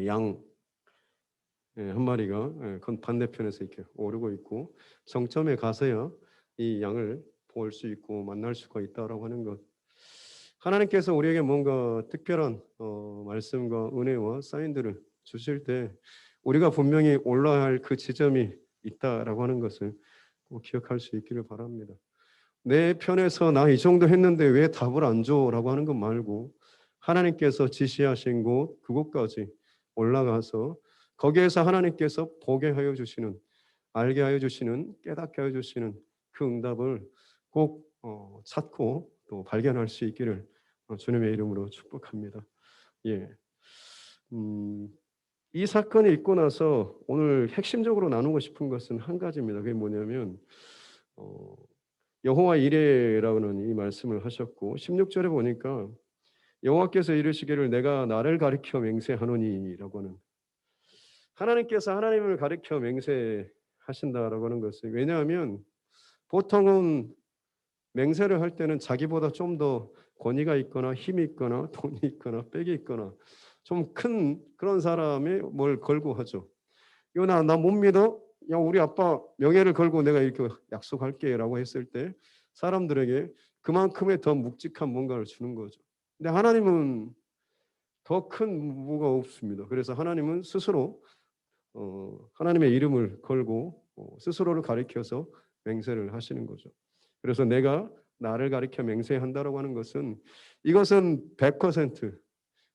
양 한 마리가 건 반대편에서 이렇게 오르고 있고 정점에 가서야 이 양을 볼 수 있고 만날 수가 있다라고 하는 것. 하나님께서 우리에게 뭔가 특별한 말씀과 은혜와 사인들을 주실 때 우리가 분명히 올라야 할 그 지점이 있다라고 하는 것을 꼭 기억할 수 있기를 바랍니다. 내 편에서 나 이 정도 했는데 왜 답을 안 줘라고 하는 것 말고 하나님께서 지시하신 곳 그곳까지 올라가서 거기에서 하나님께서 보게 하여 주시는 알게 하여 주시는 깨닫게 하여 주시는 그 응답을 꼭 찾고 또 발견할 수 있기를 주님의 이름으로 축복합니다. 예. 이 사건이 있고 나서 오늘 핵심적으로 나누고 싶은 것은 한 가지입니다. 그게 뭐냐면 여호와 이레라는 이 말씀을 하셨고 16절에 보니까 여호와께서 이르시기를 내가 나를 가리켜 맹세하노니라고 하는 하나님께서 하나님을 가리켜 맹세하신다라고 하는 것은 왜냐하면 보통은 맹세를 할 때는 자기보다 좀 더 권위가 있거나 힘이 있거나 돈이 있거나 빽이 있거나 좀 큰 그런 사람이 뭘 걸고 하죠. 이거 나 못 믿어? 야 우리 아빠 명예를 걸고 내가 이렇게 약속할게라고 했을 때 사람들에게 그만큼의 더 묵직한 뭔가를 주는 거죠. 근데 하나님은 더 큰 무가 없습니다. 그래서 하나님은 스스로 하나님의 이름을 걸고 스스로를 가리켜서 맹세를 하시는 거죠. 그래서 내가 나를 가리켜 맹세한다라고 하는 것은 이것은 100%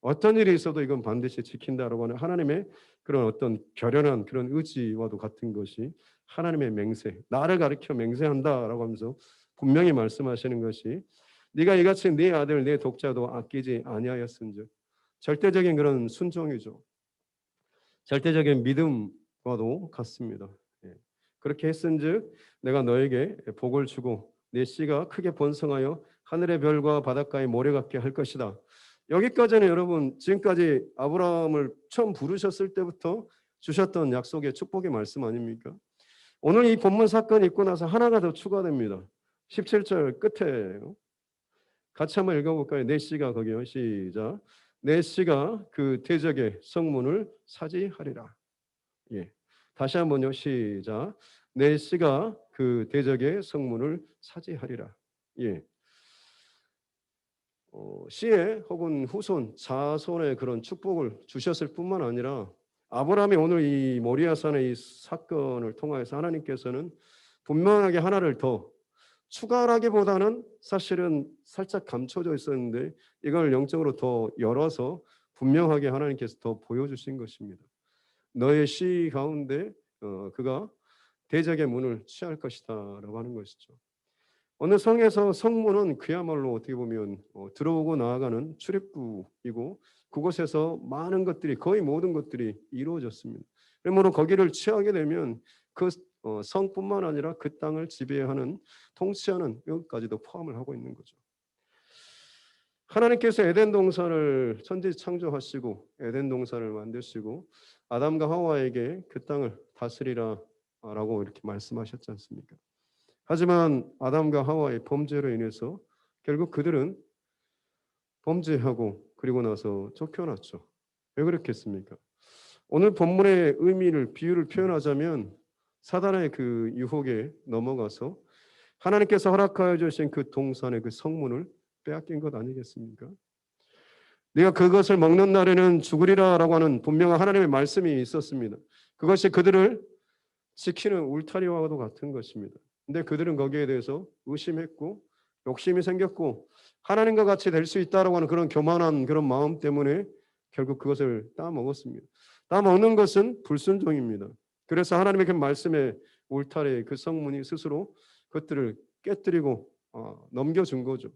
어떤 일이 있어도 이건 반드시 지킨다라고 하는 하나님의 그런 어떤 결연한 그런 의지와도 같은 것이 하나님의 맹세, 나를 가리켜 맹세한다라고 하면서 분명히 말씀하시는 것이 네가 이같이 네 아들 네 독자도 아끼지 아니하였은즉 절대적인 그런 순종이죠. 절대적인 믿음과도 같습니다. 예. 그렇게 했은즉 내가 너에게 복을 주고 내 씨가 크게 번성하여 하늘의 별과 바닷가의 모래 같게 할 것이다. 여기까지는 여러분 지금까지 아브라함을 처음 부르셨을 때부터 주셨던 약속의 축복의 말씀 아닙니까? 오늘 이 본문 사건이 있고 나서 하나가 더 추가됩니다. 17절 끝에 같이 한번 읽어볼까요? 내 씨가 거기요. 시작. 내 씨가 그 대적의 성문을 차지하리라. 예. 다시 한번요. 시작. 내 씨가 그 대적의 성문을 차지하리라. 예. 씨의 혹은 후손, 자손의 그런 축복을 주셨을 뿐만 아니라 아브라함이 오늘 이 모리아산의 이 사건을 통하여서 하나님께서는 분명하게 하나를 더 추가라기보다는 사실은 살짝 감춰져 있었는데 이걸 영적으로 더 열어서 분명하게 하나님께서 더 보여주신 것입니다. 너의 씨 가운데 그가 대적의 문을 취할 것이다라고 하는 것이죠. 어느 성에서 성문은 그야말로 어떻게 보면 들어오고 나아가는 출입구이고 그곳에서 많은 것들이 거의 모든 것들이 이루어졌습니다. 그러므로 거기를 취하게 되면 그 성뿐만 아니라 그 땅을 지배하는 통치하는 여기까지도 포함을 하고 있는 거죠. 하나님께서 에덴 동산을 천지 창조하시고 에덴 동산을 만드시고 아담과 하와에게 그 땅을 다스리라라고 이렇게 말씀하셨지 않습니까? 하지만 아담과 하와의 범죄로 인해서 결국 그들은 범죄하고 그리고 나서 쫓겨났죠. 왜 그렇겠습니까? 오늘 본문의 의미를 비유를 표현하자면 사단의 그 유혹에 넘어가서 하나님께서 허락하여 주신 그 동산의 그 성문을 빼앗긴 것 아니겠습니까? 네가 그것을 먹는 날에는 죽으리라라고 하는 분명한 하나님의 말씀이 있었습니다. 그것이 그들을 지키는 울타리와도 같은 것입니다. 근데 그들은 거기에 대해서 의심했고 욕심이 생겼고 하나님과 같이 될 수 있다라고 하는 그런 교만한 그런 마음 때문에 결국 그것을 따먹었습니다. 따먹는 것은 불순종입니다. 그래서 하나님의 그 말씀의 울타리 그 성문이 스스로 그것들을 깨뜨리고 넘겨준 거죠.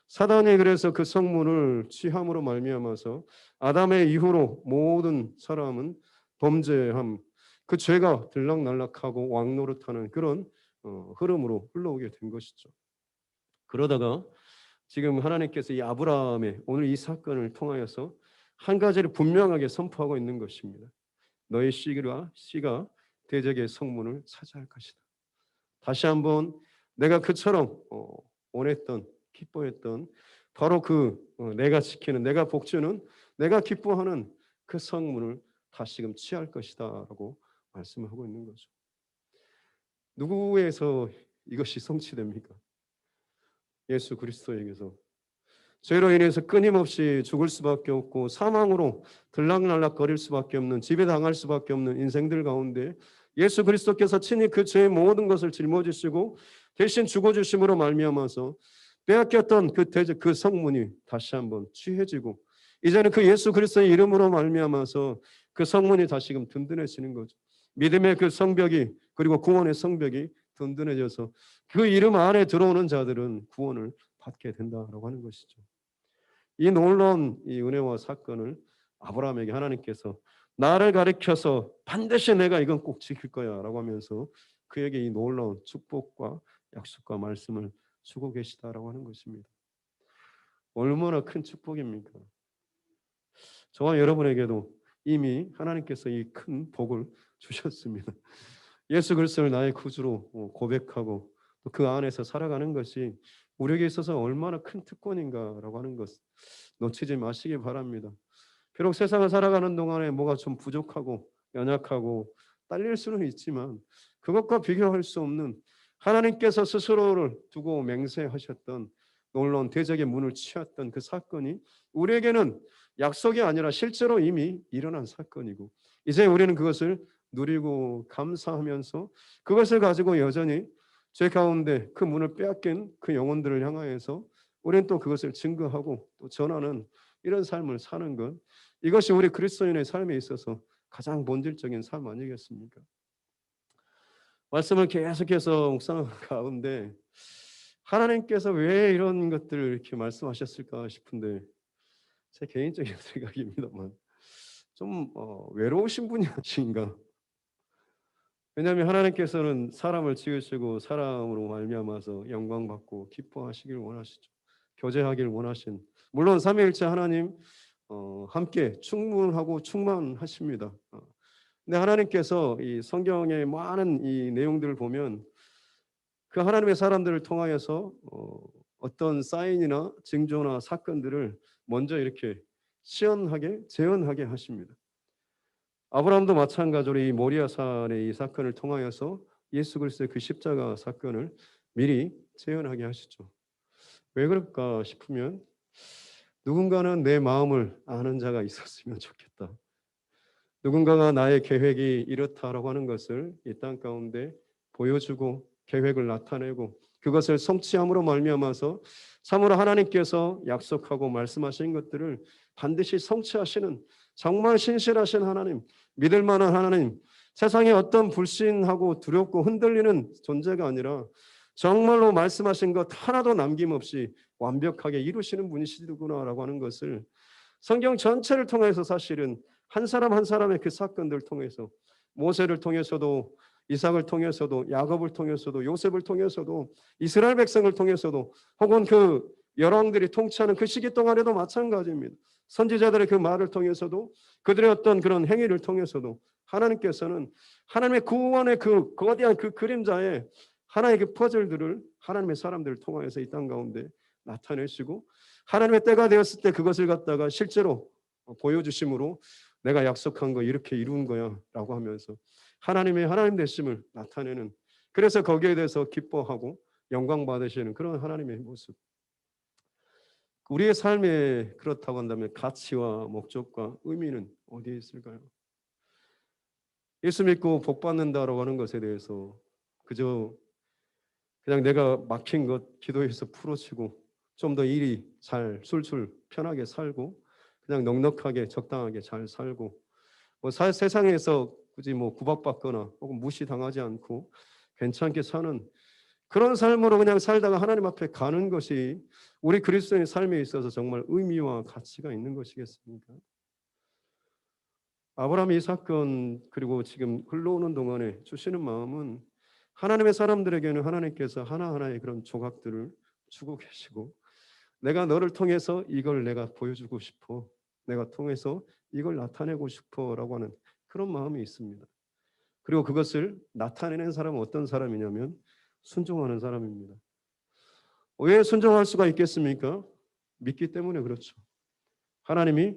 사단이 그래서 그 성문을 취함으로 말미암아서 아담의 이후로 모든 사람은 범죄함, 그 죄가 들락날락하고 왕노릇하는 그런 흐름으로 흘러오게 된 것이죠. 그러다가 지금 하나님께서 이 아브라함의 오늘 이 사건을 통하여서 한 가지를 분명하게 선포하고 있는 것입니다. 너의 씨가 대적의 성문을 차지할 것이다. 다시 한번 내가 그처럼 원했던 기뻐했던 바로 내가 지키는 내가 복주는 내가 기뻐하는 그 성문을 다시금 취할 것이다라고 말씀을 하고 있는 거죠. 누구에서 이것이 성취됩니까? 예수 그리스도에게서. 죄로 인해서 끊임없이 죽을 수밖에 없고 사망으로 들락날락거릴 수밖에 없는 지배당할 수밖에 없는 인생들 가운데 예수 그리스도께서 친히 그 죄의 모든 것을 짊어지시고 대신 죽어주심으로 말미암아서 빼앗겼던 그 성문이 다시 한번 취해지고 이제는 그 예수 그리스도의 이름으로 말미암아서 그 성문이 다시금 든든해지는 거죠. 믿음의 그 성벽이 그리고 구원의 성벽이 든든해져서 그 이름 안에 들어오는 자들은 구원을 받게 된다라고 하는 것이죠. 이 놀라운 이 은혜와 사건을 아브라함에게 하나님께서 나를 가리켜서 반드시 내가 이건 꼭 지킬 거야라고 하면서 그에게 이 놀라운 축복과 약속과 말씀을 주고 계시다라고 하는 것입니다. 얼마나 큰 축복입니까? 저와 여러분에게도 이미 하나님께서 이 큰 복을 주셨습니다. 예수 그리스도를 나의 구주로 고백하고 또 그 안에서 살아가는 것이 우리에게 있어서 얼마나 큰 특권인가라고 하는 것 놓치지 마시기 바랍니다. 비록 세상을 살아가는 동안에 뭐가 좀 부족하고 연약하고 딸릴 수는 있지만 그것과 비교할 수 없는 하나님께서 스스로를 두고 맹세하셨던 놀라운 대적의 문을 치었던 그 사건이 우리에게는 약속이 아니라 실제로 이미 일어난 사건이고 이제 우리는 그것을 누리고 감사하면서 그것을 가지고 여전히 죄 가운데 그 문을 빼앗긴 그 영혼들을 향하여서 우리는 또 그것을 증거하고 또 전하는 이런 삶을 사는 것 이것이 우리 그리스도인의 삶에 있어서 가장 본질적인 삶 아니겠습니까? 말씀을 계속해서 묵상하는 가운데 하나님께서 왜 이런 것들을 이렇게 말씀하셨을까 싶은데 제 개인적인 생각입니다만 좀 외로우신 분이 아닌가. 왜냐하면 하나님께서는 사람을 지으시고 사람으로 말미암아서 영광 받고 기뻐하시길 원하시죠. 교제하길 원하신 물론 삼위일체 하나님 함께 충분하고 충만하십니다. 근데 하나님께서 이 성경의 많은 이 내용들을 보면 그 하나님의 사람들을 통하여서 어떤 사인이나 징조나 사건들을 먼저 이렇게 시연하게 재현하게 하십니다. 아브라함도 마찬가지로 이 모리아산의 이 사건을 통하여서 예수 그리스도의 그 십자가 사건을 미리 재현하게 하시죠. 왜 그럴까 싶으면 누군가는 내 마음을 아는 자가 있었으면 좋겠다. 누군가가 나의 계획이 이렇다라고 하는 것을 이 땅 가운데 보여주고 계획을 나타내고 그것을 성취함으로 말미암아서 참으로 하나님께서 약속하고 말씀하신 것들을 반드시 성취하시는 정말 신실하신 하나님, 믿을 만한 하나님, 세상에 어떤 불신하고 두렵고 흔들리는 존재가 아니라 정말로 말씀하신 것 하나도 남김없이 완벽하게 이루시는 분이시구나라고 하는 것을 성경 전체를 통해서 사실은 한 사람 한 사람의 그 사건들을 통해서 모세를 통해서도 이삭을 통해서도 야곱을 통해서도 요셉을 통해서도 이스라엘 백성을 통해서도 혹은 그 열왕들이 통치하는 그 시기 동안에도 마찬가지입니다. 선지자들의 그 말을 통해서도 그들의 어떤 그런 행위를 통해서도 하나님께서는 하나님의 구원의 그 거대한 그 그림자에 하나의 그 퍼즐들을 하나님의 사람들을 통하여서 이 땅 가운데 나타내시고 하나님의 때가 되었을 때 그것을 갖다가 실제로 보여주심으로 내가 약속한 거 이렇게 이룬 거야 라고 하면서 하나님의 하나님 되심을 나타내는, 그래서 거기에 대해서 기뻐하고 영광 받으시는 그런 하나님의 모습. 우리의 삶에 그렇다고 한다면 가치와 목적과 의미는 어디에 있을까요? 예수 믿고 복 받는다라고 하는 것에 대해서 그저 그냥 내가 막힌 것 기도해서 풀어지고 좀 더 일이 잘 술술 편하게 살고 그냥 넉넉하게 적당하게 잘 살고 뭐 세상에서 굳이 뭐 구박받거나 혹은 무시당하지 않고 괜찮게 사는 그런 삶으로 그냥 살다가 하나님 앞에 가는 것이 우리 그리스도인의 삶에 있어서 정말 의미와 가치가 있는 것이겠습니까? 아브라함의 이 사건 그리고 지금 흘러오는 동안에 주시는 마음은 하나님의 사람들에게는 하나님께서 하나하나의 그런 조각들을 주고 계시고 내가 너를 통해서 이걸 내가 보여주고 싶어. 내가 통해서 이걸 나타내고 싶어라고 하는 그런 마음이 있습니다. 그리고 그것을 나타내는 사람은 어떤 사람이냐면 순종하는 사람입니다. 왜 순종할 수가 있겠습니까? 믿기 때문에 그렇죠. 하나님이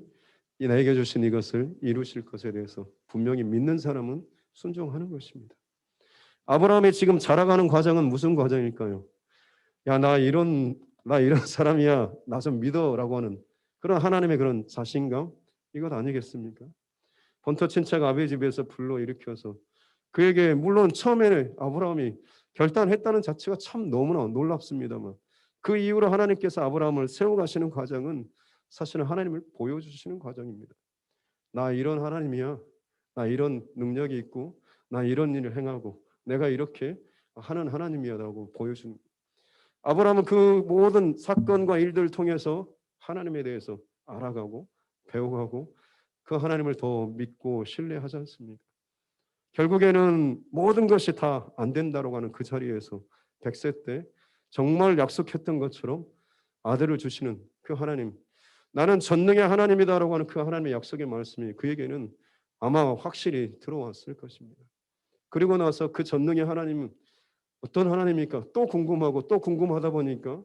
나에게 주신 이것을 이루실 것에 대해서 분명히 믿는 사람은 순종하는 것입니다. 아브라함이 지금 자라가는 과정은 무슨 과정일까요? 야, 나 이런 사람이야. 나 좀 믿어라고 하는 그런 하나님의 그런 자신감 이것 아니겠습니까? 본토 친척 아베 집에서 불러 일으켜서 그에게 물론 처음에는 아브라함이 결단했다는 자체가 참 너무나 놀랍습니다만 그 이후로 하나님께서 아브라함을 세워가시는 과정은 사실은 하나님을 보여주시는 과정입니다. 나 이런 하나님이야. 나 이런 능력이 있고 나 이런 일을 행하고 내가 이렇게 하는 하나님이야라고 보여주는 아브라함은 그 모든 사건과 일들을 통해서 하나님에 대해서 알아가고 배워가고 그 하나님을 더 믿고 신뢰하지 않습니까? 결국에는 모든 것이 다 안 된다고 하는 그 자리에서 100세 때 정말 약속했던 것처럼 아들을 주시는 그 하나님, 나는 전능의 하나님이다라고 하는 그 하나님의 약속의 말씀이 그에게는 아마 확실히 들어왔을 것입니다. 그리고 나서 그 전능의 하나님은 어떤 하나님입니까? 또 궁금하고 또 궁금하다 보니까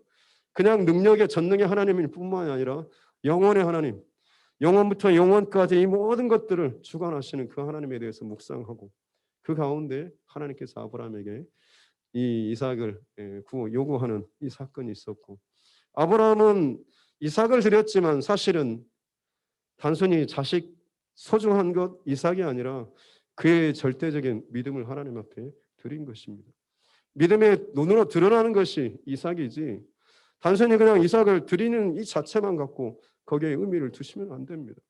그냥 능력의 전능의 하나님일 뿐만이 아니라 영원의 하나님, 영원부터 영원까지 이 모든 것들을 주관하시는 그 하나님에 대해서 묵상하고 그 가운데 하나님께서 아브라함에게 이 이삭을 요구하는 이 사건이 있었고 아브라함은 이삭을 드렸지만 사실은 단순히 자식 소중한 것 이삭이 아니라 그의 절대적인 믿음을 하나님 앞에 드린 것입니다. 믿음의 눈으로 드러나는 것이 이삭이지 단순히 그냥 이삭을 드리는 이 자체만 갖고 거기에 의미를 두시면 안 됩니다.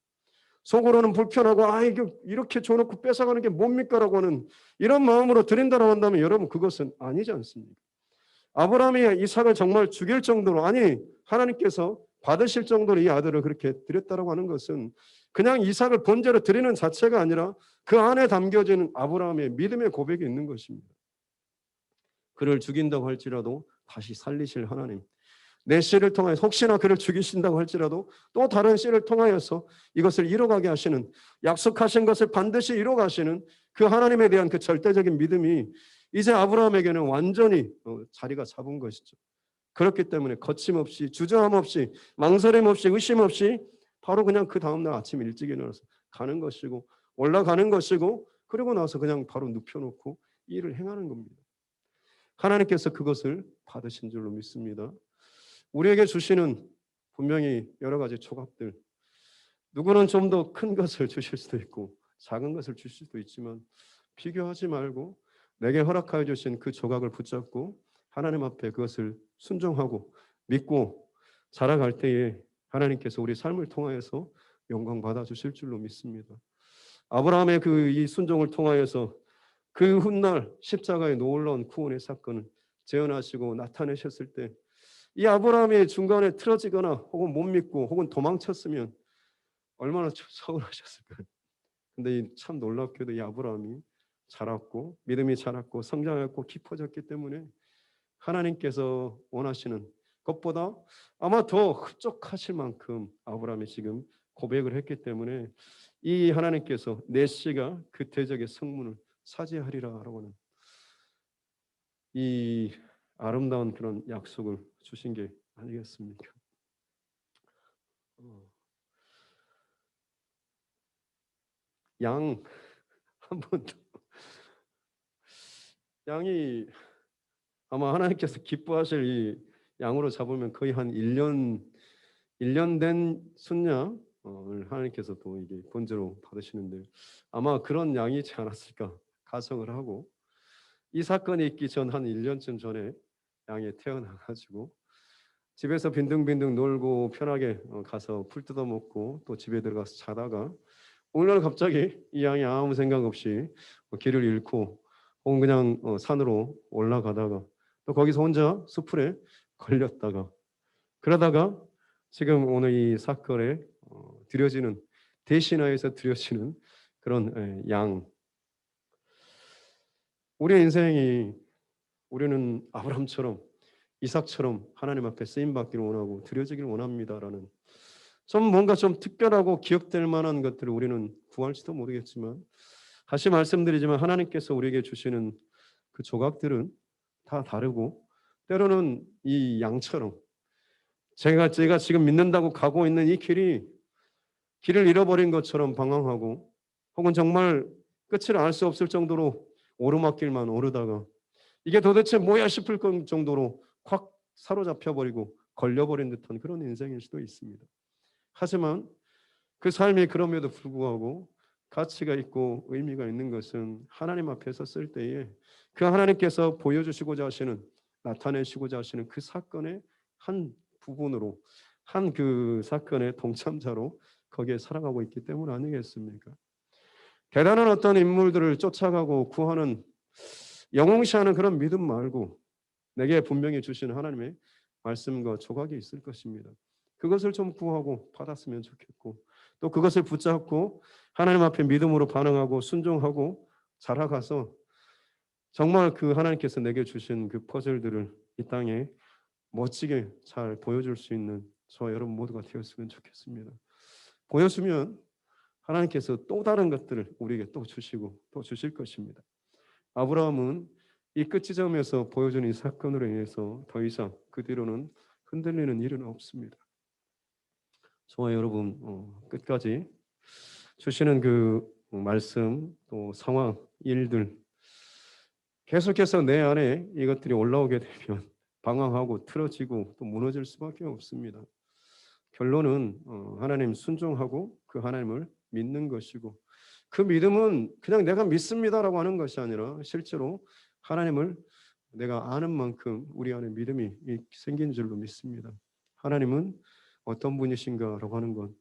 속으로는 불편하고 이게 이렇게 줘놓고 뺏어가는 게 뭡니까라고 하는 이런 마음으로 드린다고 한다면 여러분 그것은 아니지 않습니까? 아브라함이 이삭을 정말 죽일 정도로 아니 하나님께서 받으실 정도로 이 아들을 그렇게 드렸다라고 하는 것은 그냥 이삭을 번제로 드리는 자체가 아니라 그 안에 담겨지는 아브라함의 믿음의 고백이 있는 것입니다. 그를 죽인다고 할지라도 다시 살리실 하나님. 내 씨를 통하여서 혹시나 그를 죽이신다고 할지라도 또 다른 씨를 통하여서 이것을 이뤄가게 하시는 약속하신 것을 반드시 이뤄가시는 그 하나님에 대한 그 절대적인 믿음이 이제 아브라함에게는 완전히 자리가 잡은 것이죠. 그렇기 때문에 거침없이 주저함 없이 망설임 없이 의심 없이 바로 그냥 그 다음날 아침 일찍 일어나서 가는 것이고 올라가는 것이고 그리고 나서 그냥 바로 눕혀놓고 일을 행하는 겁니다. 하나님께서 그것을 받으신 줄로 믿습니다. 우리에게 주시는 분명히 여러 가지 조각들 누구는 좀 더 큰 것을 주실 수도 있고 작은 것을 주실 수도 있지만 비교하지 말고 내게 허락하여 주신 그 조각을 붙잡고 하나님 앞에 그것을 순종하고 믿고 자라갈 때에 하나님께서 우리 삶을 통하여서 영광 받아 주실 줄로 믿습니다. 아브라함의 그 이 순종을 통하여서 그 훗날 십자가의 놀라운 구원의 사건을 재현하시고 나타내셨을 때 이 아브라함이 중간에 틀어지거나 혹은 못 믿고 혹은 도망쳤으면 얼마나 서운하셨을까요? 근데 참 놀랍게도 이 아브라함이 자랐고 믿음이 자랐고 성장했고 깊어졌기 때문에 하나님께서 원하시는 것보다 아마 더 흡족하실 만큼 아브라함이 지금 고백을 했기 때문에 이 하나님께서 내 씨가 그 대적의 성문을 차지하리라라고 하는 이 아름다운 그런 약속을 주신 게 아니겠습니까? 양 한 번 더 양이 아마 하나님께서 기뻐하실 이 양으로 잡으면 거의 한 1년 된 순양을 하나님께서 또 이게 번제로 받으시는데 아마 그런 양이지 않았을까 가정을 하고 이 사건이 있기 전 한 1년쯤 전에 양이 태어나가지고 집에서 빈둥빈둥 놀고 편하게 가서 풀 뜯어 먹고 또 집에 들어가서 자다가 오늘날 갑자기 이 양이 아무 생각 없이 길을 잃고 혹은 그냥 산으로 올라가다가 또 거기서 혼자 수풀에 걸렸다가 그러다가 지금 오늘 이 사건에 드려지는 대신하에서 드려지는 그런 양. 우리의 인생이 우리는 아브라함처럼 이삭처럼 하나님 앞에 쓰임 받기를 원하고 드려지기를 원합니다라는 좀 뭔가 좀 특별하고 기억될 만한 것들을 우리는 구할지도 모르겠지만 다시 말씀드리지만 하나님께서 우리에게 주시는 그 조각들은 다 다르고 때로는 이 양처럼 제가 지금 믿는다고 가고 있는 이 길을 잃어버린 것처럼 방황하고 혹은 정말 끝을 알 수 없을 정도로 오르막길만 오르다가 이게 도대체 뭐야 싶을 정도로 확 사로잡혀버리고 걸려버린 듯한 그런 인생일 수도 있습니다. 하지만 그 삶이 그럼에도 불구하고 가치가 있고 의미가 있는 것은 하나님 앞에 섰을 때에 그 하나님께서 보여주시고자 하시는 나타내시고자 하시는 그 사건의 한 부분으로 한 그 사건의 동참자로 거기에 살아가고 있기 때문 아니겠습니까? 대단한 어떤 인물들을 쫓아가고 구하는 영웅시하는 그런 믿음 말고 내게 분명히 주신 하나님의 말씀과 조각이 있을 것입니다. 그것을 좀 구하고 받았으면 좋겠고 또 그것을 붙잡고 하나님 앞에 믿음으로 반응하고 순종하고 자라가서 정말 그 하나님께서 내게 주신 그 퍼즐들을 이 땅에 멋지게 잘 보여줄 수 있는 저와 여러분 모두가 되었으면 좋겠습니다. 보여주면 하나님께서 또 다른 것들을 우리에게 또 주시고 또 주실 것입니다. 아브라함은 이 끝지점에서 보여준 이 사건으로 인해서 더 이상 그 뒤로는 흔들리는 일은 없습니다. 저와 여러분 끝까지 주시는 그 말씀 또 상황 일들 계속해서 내 안에 이것들이 올라오게 되면 방황하고 틀어지고 또 무너질 수밖에 없습니다. 결론은 하나님 순종하고 그 하나님을 믿는 것이고 그 믿음은 그냥 내가 믿습니다라고 하는 것이 아니라 실제로 하나님을 내가 아는 만큼 우리 안에 믿음이 생긴 줄로 믿습니다. 하나님은 어떤 분이신가라고 하는 건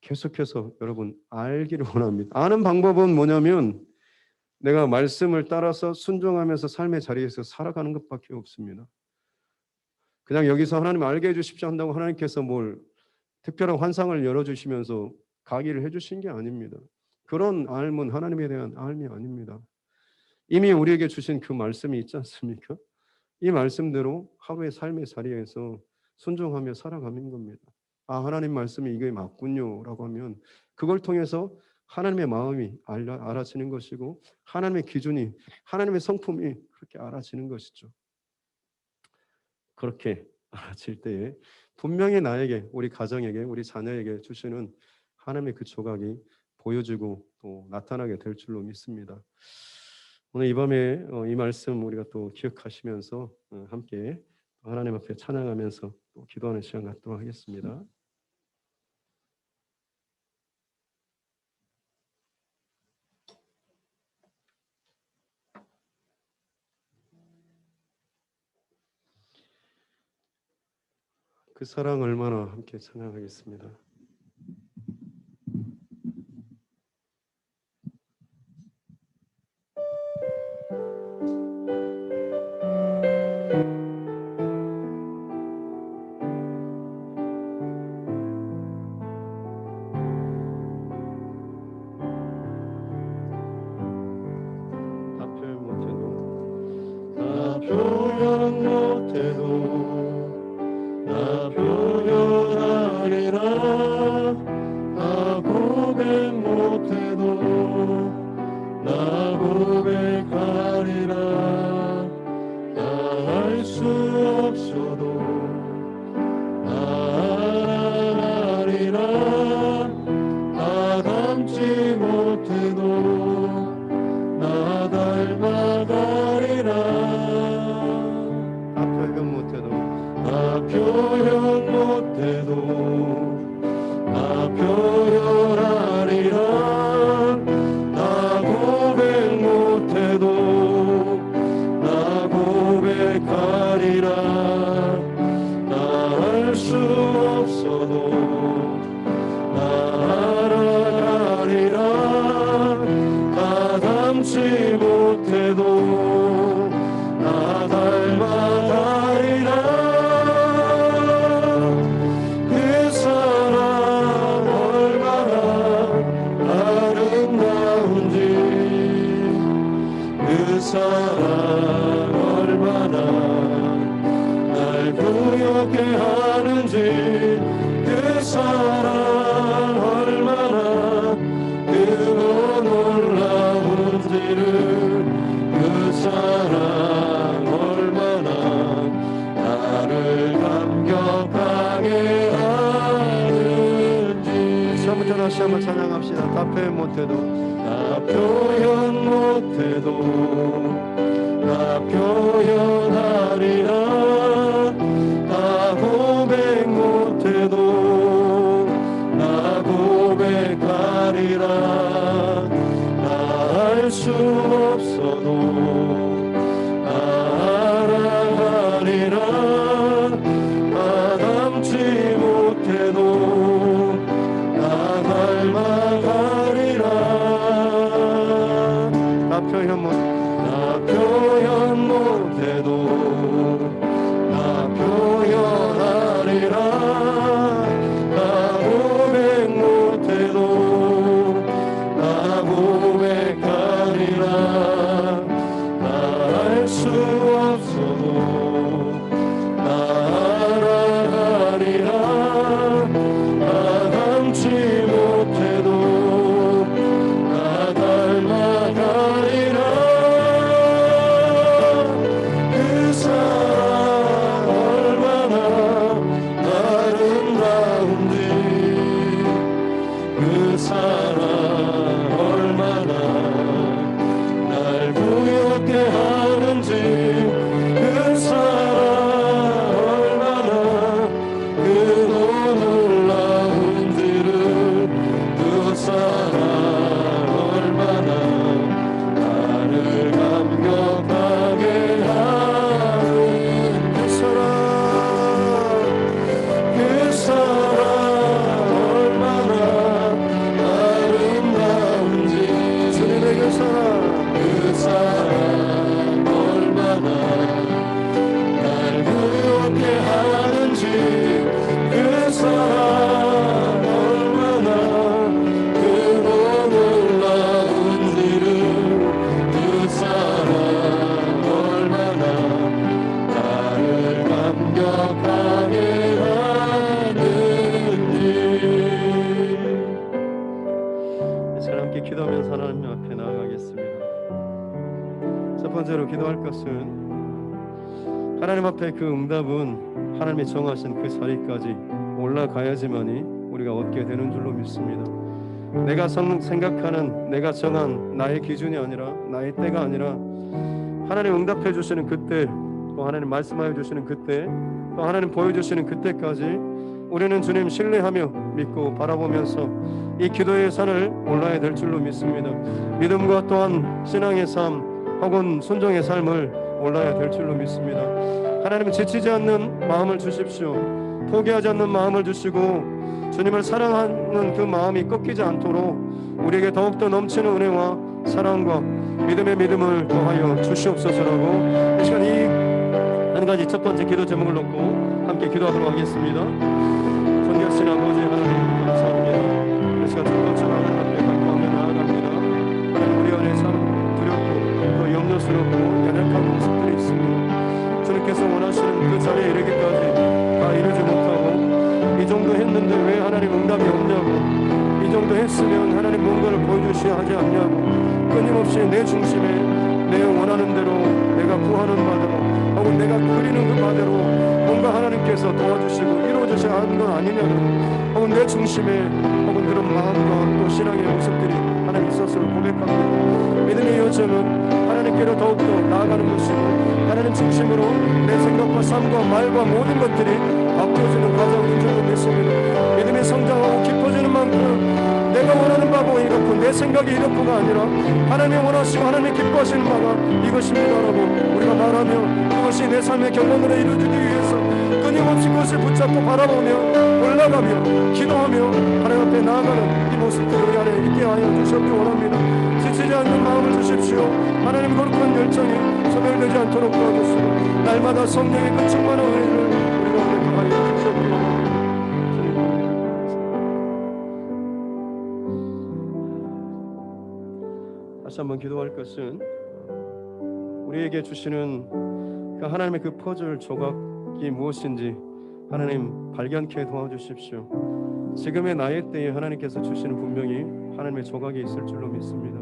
계속해서 여러분 알기를 원합니다. 아는 방법은 뭐냐면 내가 말씀을 따라서 순종하면서 삶의 자리에서 살아가는 것밖에 없습니다. 그냥 여기서 하나님 알게 해주십시오 한다고 하나님께서 뭘 특별한 환상을 열어주시면서 가기를 해주신 게 아닙니다. 그런 알은 하나님에 대한 알이 아닙니다. 이미 우리에게 주신 그 말씀이 있지 않습니까? 이 말씀대로 하루의 삶의 자리에서 순종하며 살아가는 겁니다. 아, 하나님 말씀이 이게 맞군요 라고 하면 그걸 통해서 하나님의 마음이 알아지는 것이고 하나님의 기준이 하나님의 성품이 그렇게 알아지는 것이죠. 그렇게 알아질 때에 분명히 나에게 우리 가정에게 우리 자녀에게 주시는 하나님의 그 조각이 보여지고 또 나타나게 될 줄로 믿습니다. 오늘 이 밤에 이 말씀 우리가 또 기억하시면서 함께 하나님 앞에 찬양하면서 또 기도하는 시간 갖도록 하겠습니다. 그 사랑 얼마나 함께 찬양하겠습니다. 나 표현하리라 없어도 나아가리라. 다 닮지 못해도 나 닮아가리라. 그 사랑 얼마나 아름다운지, 그 사랑 얼마나 날 부엽게 하는지, 그 사랑 얼마나 크고 놀라운지를, 그 사랑 얼마나 나를 감격하게 하는지. 처음부터 다시 한번 찬양합시다. 다 표현 못해도, 다 표현 못해도 다 표현하리라. 다 고백 못해도 다 고백하리라. 다 알 수 없어도 다 알아가리라. 다 닮지 못해도 다 닮아가리라. 다 표현 못해도 다 표현하리라. 다 고백 못해도 다 고백하리라. 다 알 수 없어도 다 알아가리라. 다 닮지 못해도 다 닮아가리라. 그 사랑 얼마나 아름다운지, 그 사랑 얼마나 날 부엽게 하는지, 그 사랑 얼마나 크고 놀라운지를, 그 사랑 얼마나 나를 감격하게 하는 그 사랑, 그 사랑 얼마나 아름다운지, 주님의 그 사랑, 그 사랑 얼마나 날 부엽게 하는지, 그 사랑 얼마나 크고 놀라운지를, 그 사랑 얼마나 나를 감격하게 하는지. 이 시간 함께 기도하면서 하나님 앞에 나아가겠습니다. 첫 번째로 기도할 것은, 하나님 앞에 그 응답은 하나님이 정하신 그 자리까지 올라가야지만이 우리가 얻게 되는 줄로 믿습니다. 내가 생각하는, 내가 정한 나의 기준이 아니라, 나의 때가 아니라, 하나님 응답해 주시는 그때, 또 하나님 말씀하여 주시는 그때, 또 하나님 보여주시는 그때까지 우리는 주님 신뢰하며 믿고 바라보면서 이 기도의 산을 올라야 될 줄로 믿습니다. 믿음과 또한 신앙의 삶 혹은 순종의 삶을 올라야 될 줄로 믿습니다. 하나님은 지치지 않는 마음을 주십시오. 포기하지 않는 마음을 주시고 주님을 사랑하는 그 마음이 꺾이지 않도록 우리에게 더욱더 넘치는 은혜와 사랑과 믿음의 믿음을 더하여 주시옵소서라고, 이 시간 이 한 가지 첫 번째 기도 제목을 놓고 함께 기도하도록 하겠습니다. 존귀하신 아버지 하나님 감사합니다. 이 시간 첫 번째로 하나님 앞에 간구하며 나아갑니다. 하나님, 우리 안에 참 두렵고 또 염려스럽고 연약한 모습들이 있습니다. 주님께서 원하시는 그 자리에 이르기까지 다 이루지 못하고, 이 정도 했는데 왜 하나님 응답이 없냐고, 이 정도 했으면 하나님 뭔가를 보여주셔야 하지 않냐고, 끊임없이 내 중심에 내 원하는 대로, 내가 구하는 바대로 혹은 내가 그리는 그 바대로 뭔가 하나님께서 도와주시고 이루어주셔야 하는 건 아니냐고, 혹은 내 중심에 혹은 그런 마음과 또 신앙의 모습들이 하나님 있었음을 고백합니다. 믿음의 여정은 하나님께로 더욱더 나아가는 것이고, 하나님 중심으로 내 생각과 삶과 말과 모든 것들이 바뀌어지는 과정인 줄로 믿습니다. 믿음이 성장하고 깊어지는 만큼 내가 원하는 바고 이렇고 내 생각이 이렇고가 아니라 하나님이 원하시고 하나님이 기뻐하시는 바가 이것입니다라고 우리가 말하며, 그것이 내 삶의 경험으로 이루어지기 위해서 끊임없이 그것을 붙잡고 바라보며 올라가며 기도하며 하나님 앞에 나아가는 이 모습들을 우리 안에 있게 하여 주셨기 원합니다. 지치지 않는 마음을 주십시오. 하나님 거룩한 열정이 소멸되지 않도록 도와주시고 날마다 성령의 그 충만한 은혜를 우리 가운데 더하여 주셨기 원합니다. 다시 한번 기도할 것은 우리에게 주시는 그 하나님의 그 퍼즐 조각이 무엇인지 하나님 발견케 도와주십시오. 지금의 나의 때에 하나님께서 주시는 분명히 하나님의 조각이 있을 줄로 믿습니다.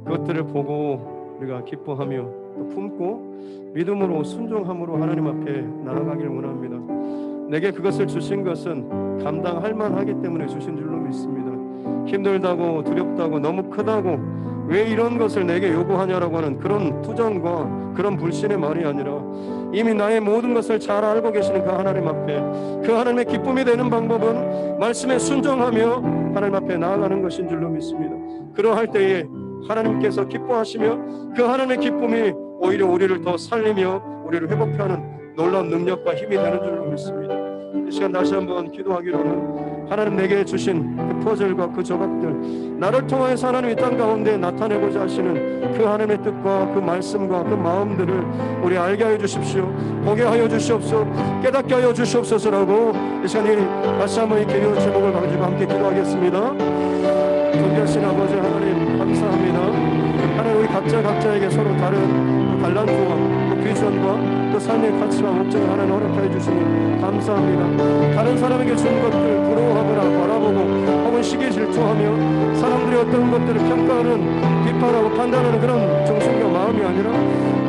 그것들을 보고 우리가 기뻐하며 또 품고 믿음으로 순종함으로 하나님 앞에 나아가길 원합니다. 내게 그것을 주신 것은 감당할 만하기 때문에 주신 줄로 믿습니다. 힘들다고 두렵다고 너무 크다고 왜 이런 것을 내게 요구하냐라고 하는 그런 투정과 그런 불신의 말이 아니라 이미 나의 모든 것을 잘 알고 계시는 그 하나님 앞에 그 하나님의 기쁨이 되는 방법은 말씀에 순종하며 하나님 앞에 나아가는 것인 줄로 믿습니다. 그러할 때에 하나님께서 기뻐하시며 그 하나님의 기쁨이 오히려 우리를 더 살리며 우리를 회복하는 놀라운 능력과 힘이 되는 줄로 믿습니다. 이 시간 다시 한번 기도하기로는 하나님 내게 주신 그 퍼즐과 그 조각들 나를 통하여서 하나님 이 땅 가운데 나타내고자 하시는 그 하나님의 뜻과 그 말씀과 그 마음들을 우리 알게 하여 주십시오. 보게 하여 주시옵소서. 깨닫게 하여 주시옵소서라고 이 시간에 다시 한번 이 기도 제목을 가지고 함께 기도하겠습니다. 존귀하신 아버지 하나님 감사합니다. 하나님 우리 각자에게 서로 다른 달란트와 비전과 또 삶의 가치와 목적을 하나님 허락해 주시니 감사합니다. 다른 사람에게 준 것들 부러워하거나 바라보고 혹은 시기 질투하며 사람들이 어떤 것들을 평가하는 비판하고 판단하는 그런 정신과 마음이 아니라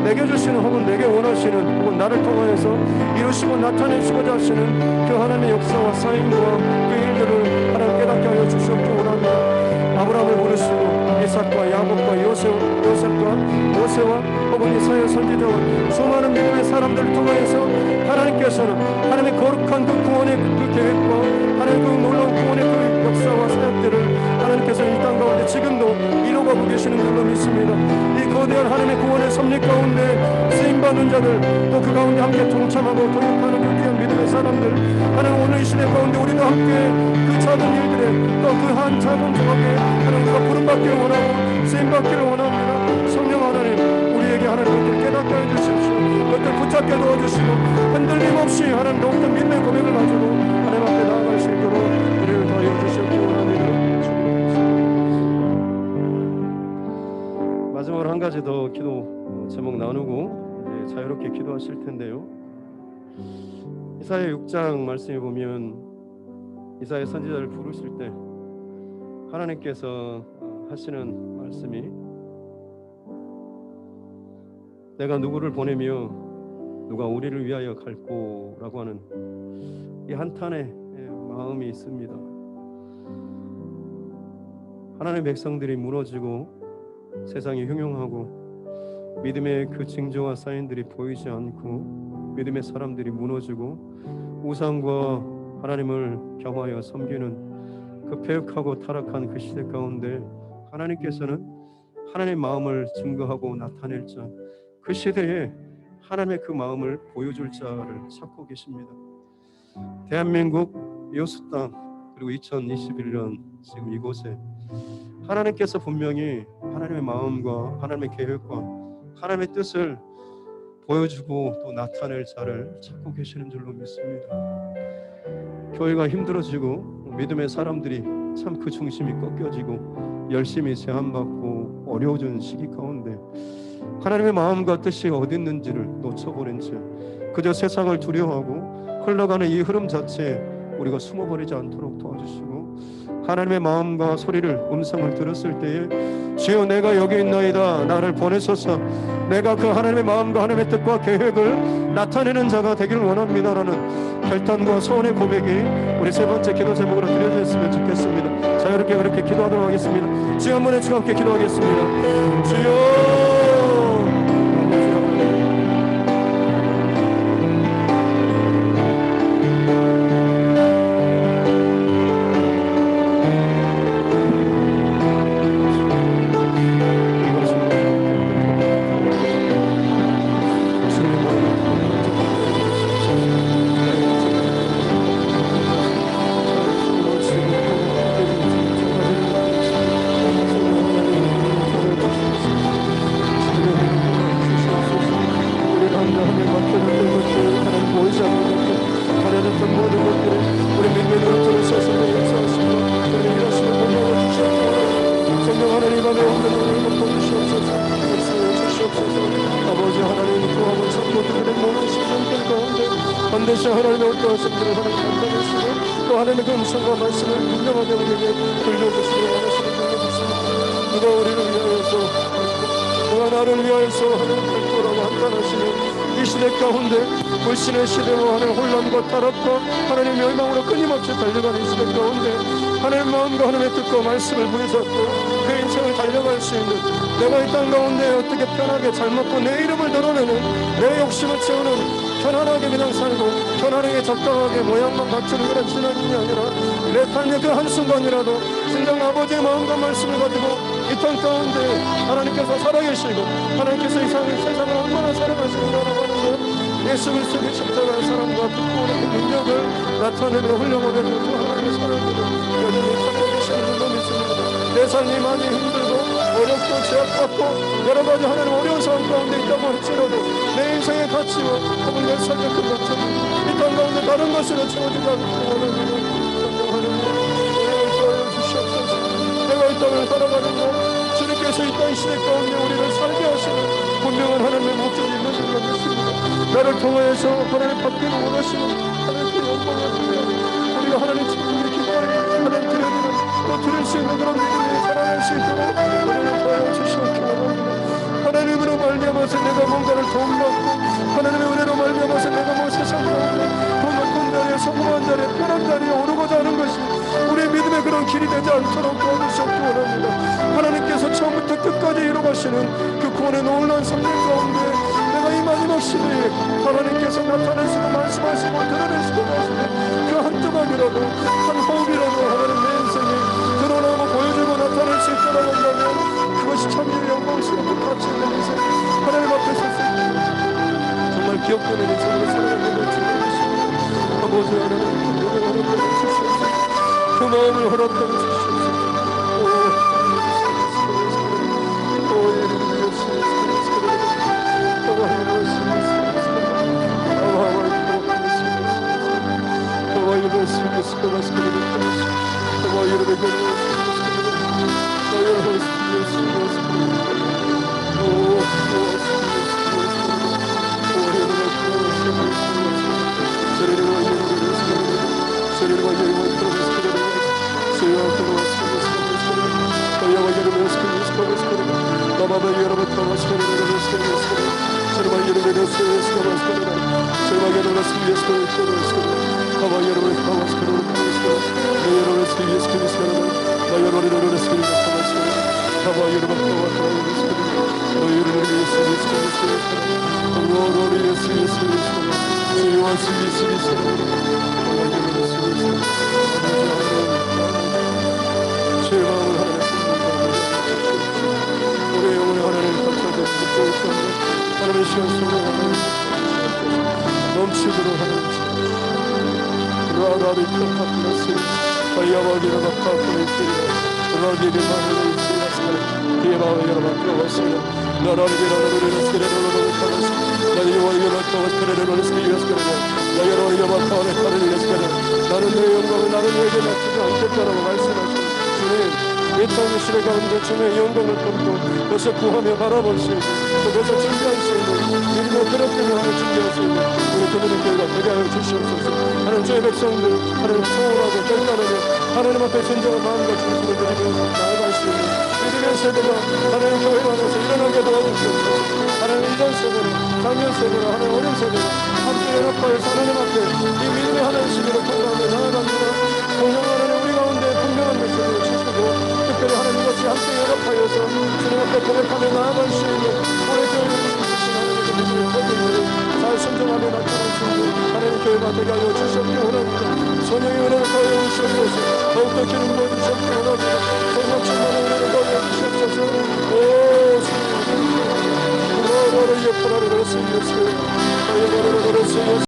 내게 주시는 혹은 내게 원하시는 혹은 나를 통하여서 이루시고 나타내시고자 하시는 그 하나님의 역사와 사인과 그 일들을 하나님 깨닫게 하여 주시옵기 원합니다. 아브라함을 부르시고 이삭과 야곱과 요셉과 모세와 혹은 이사야 선지자와 수많은 믿음의 사람들을 통하여서 하나님께서는 하나님의 거룩한 그 구원의 그 계획과 하나님의 그 놀라운 구원의 그 역사와 사역들을 하나님께서는 이 땅 가운데 지금도 이루어가고 계시는 줄로 믿습니다. 이 거대한 하나님의 구원의 섭리 가운데 쓰임받는 자들 또 그 가운데 함께 동참하고 동역하는 그 귀한 믿음의 사람들 하나님 오늘 이 시대 가운데 우리도 함께 그 작은 일들에 또 그 한 작은 조각에 하나님과 부름받기를 원하고 쓰임받기를 원합니다. 성령 하나님 우리에게 하나님 그것을 깨닫게 해주십시오. 그것을 붙잡게 도와주시고 흔들림 없이 하나님 높은 믿음의 고백을 가지고 하나님 앞에 나아갈 수 있도록 우리를 더하여 주시옵기 원합니다. 마지막으로 한 가지 더 기도 제목 나누고 자유롭게 기도하실 텐데요. 이사야 6장 말씀에 보면 이사야 선지자를 부르실 때 하나님께서 하시는 말씀이 내가 누구를 보내며 누가 우리를 위하여 갈꼬라고 하는 이 한탄의 마음이 있습니다. 하나님의 백성들이 무너지고 세상이 흉흉하고 믿음의 그 징조와 사인들이 보이지 않고 믿음의 사람들이 무너지고 우상과 하나님을 겸하여 섬기는 그 패역하고 타락한 그 시대 가운데 하나님께서는 하나님의 마음을 증거하고 나타낼 자, 그 시대에 하나님의 그 마음을 보여줄 자를 찾고 계십니다. 대한민국 여수 땅 그리고 2021년 지금 이곳에 하나님께서 분명히 하나님의 마음과 하나님의 계획과 하나님의 뜻을 보여주고 또 나타낼 자를 찾고 계시는 줄로 믿습니다. 교회가 힘들어지고 믿음의 사람들이 참 그 중심이 꺾여지고 열심히 제한받고 어려워진 시기 가운데 하나님의 마음과 뜻이 어디 있는지를 놓쳐버린 채 그저 세상을 두려워하고 흘러가는 이 흐름 자체에 우리가 숨어버리지 않도록 도와주시고 하나님의 마음과 소리를 음성을 들었을 때에 주여 내가 여기 있나이다 나를 보내소서 내가 그 하나님의 마음과 하나님의 뜻과 계획을 나타내는 자가 되기를 원합니다라는 결단과 소원의 고백이 우리 세 번째 기도 제목으로 드려졌으면 좋겠습니다. 자 이렇게 그렇게 기도하도록 하겠습니다. 주여 한번 해주고 함께 기도하겠습니다. 주여 기도하심들을 하나님 감당하시고 또 하나님의 그 음성과 말씀을 분명하게 우리에게 들려주시고 원하시는 줄로 믿습니다. 누가 우리를 위하여서 누가 나를 위하여서 하나님 별도라고 한탄하시는 이 시대 가운데 불신의 시대로 하나님 혼란과 타락과 하나님 멸망으로 끊임없이 달려가는 이 시대 가운데 하나님 마음과 하나님의 뜻과 말씀을 붙잡고 그 인생을 달려갈 수 있는 내가 이 땅 가운데 어떻게 편하게 잘 먹고 내 이름을 드러내는 내 욕심을 채우는 편안하게 그냥 살고 편안하게 적당하게 모양만 갖추는 그런 신앙이 아니라 내 삶의 그 한순간이라도 진정 아버지의 마음과 말씀을 가지고 이 땅 가운데 하나님께서 살아계시고 하나님께서 이 세상을 얼마나 사랑하시는가라고 하는 것 예수 그리스도의 십자가의 사랑과 부끄러운 그 능력을 나타내며 훌륭하게 그 하나님의 사랑으로 여전히 살고 계시는 줄로 믿습니다. 내 삶이 많이 힘들고 어렵고 제약받고 여러 가지 하나님 어려운 상황 가운데 있다고 할지라도 내 인생의 가치와 혹은 내 삶의 그 가치는 이 땅 가운데 다른 것으로 채워지지 않고 원하는 성령하는 은혜를 더하여 주시옵소서. 내가 이 땅을 살아가는 것 주님께서 이 땅 시대 가운데 우리를 살게 하시는 분명한 하나님의 목적이 있는 줄로 믿습니다. 나를 통하여서 하나님 받기를 원하시는 하나님의 영광을 드려 우리가 하나님 친구의 기도를 하나님 드려드리는 또 드릴 수 있는 그런 믿음이 살아날 수 있도록 하나님 도와여 주시옵기 원합니다. 하나님으로 말미암아서 내가 뭔가를 도움받고 하나님의 은혜로 말미암아서 내가 뭐 세상 가운데 더 높은 자리에 성공한 자리에 편한 자리에 오르고자 하는 것이 우리의 믿음의 그런 길이 되지 않도록 도와주시옵기 원합니다. 하나님께서 처음부터 끝까지 이루가시는 그 구원의 놀라운 성령 가운데 내가 이 마지막 시대에 하나님께서 나타내시고 말씀하시고 드러내시고 하시는 그 한 조각이라도 한 호흡이라도 하나님 내 인생에 드러나고 보여주고 나타낼 수 있도록 한다면 그것이 참으로 영광스럽고 가치 있는 인생 하나님 앞에 설 수 있는 정말 기억되는 인생으로 살아가는 것 주님이십니다. 아버지 하나님 그 마음을 허락하여 주시옵소서. 그 마음을 허락하여 주시옵소서. 하나님의 시간 속에 넘치도록 하나님 라라리 카파트라스 바이아바기라 카파트라스 라기리 마르리 시라스 디에바와 여러분 들어왔습니다. 라라리비라라리라스 레로로로 카라스 라이와 여라카와 스레로로스 기라스 라이와 여바카와 카르리라스 나는 내 영광을 나는 내게 맡기지 않겠다라고 말씀하시는 주님 이 땅의 시대 가운데 주님의 영광을 품고 그것을 구하며 바라볼 수 있는 그것을 준비할 수 있는 믿음의 그릇들을 하나 준비할 수 있는 우리 그들의 교회가 되게 하여 주시옵소서. 하나님 주의 백성들 하나님 소홀하고 결단하며 하나님 앞에 진정한 마음과 중심을 드리며 나아갈 수 있는 믿음의 세대가 하나님 교회 안에서 일어나게 도와주시옵소서. 하나님 이전 세대로 작년 세대로 하나님 어린 세대로 함께 연합하여서 하나님 앞에 이 믿음의 하나님 시대로 통과하며 나아갑니다. 동영 하나님 우리 가운데 분명한 메시지를 주시고 특별히 하나님 같이 함께 연합하여서 주님 앞에 고백하며 나아갈 수 있는 우리 교회를 주신 하나님의 그 믿음의 포기를 잘 순종하며 나타날 수 있는 하나님 교회가 되게 하여 주시옵기 원합니다. 성령의 은혜를 더하여 주시옵소서. 더욱더 기름 부어주시옵기 원합니다. 성령 충만의 은혜를 더하여 주시옵소서. 오 주님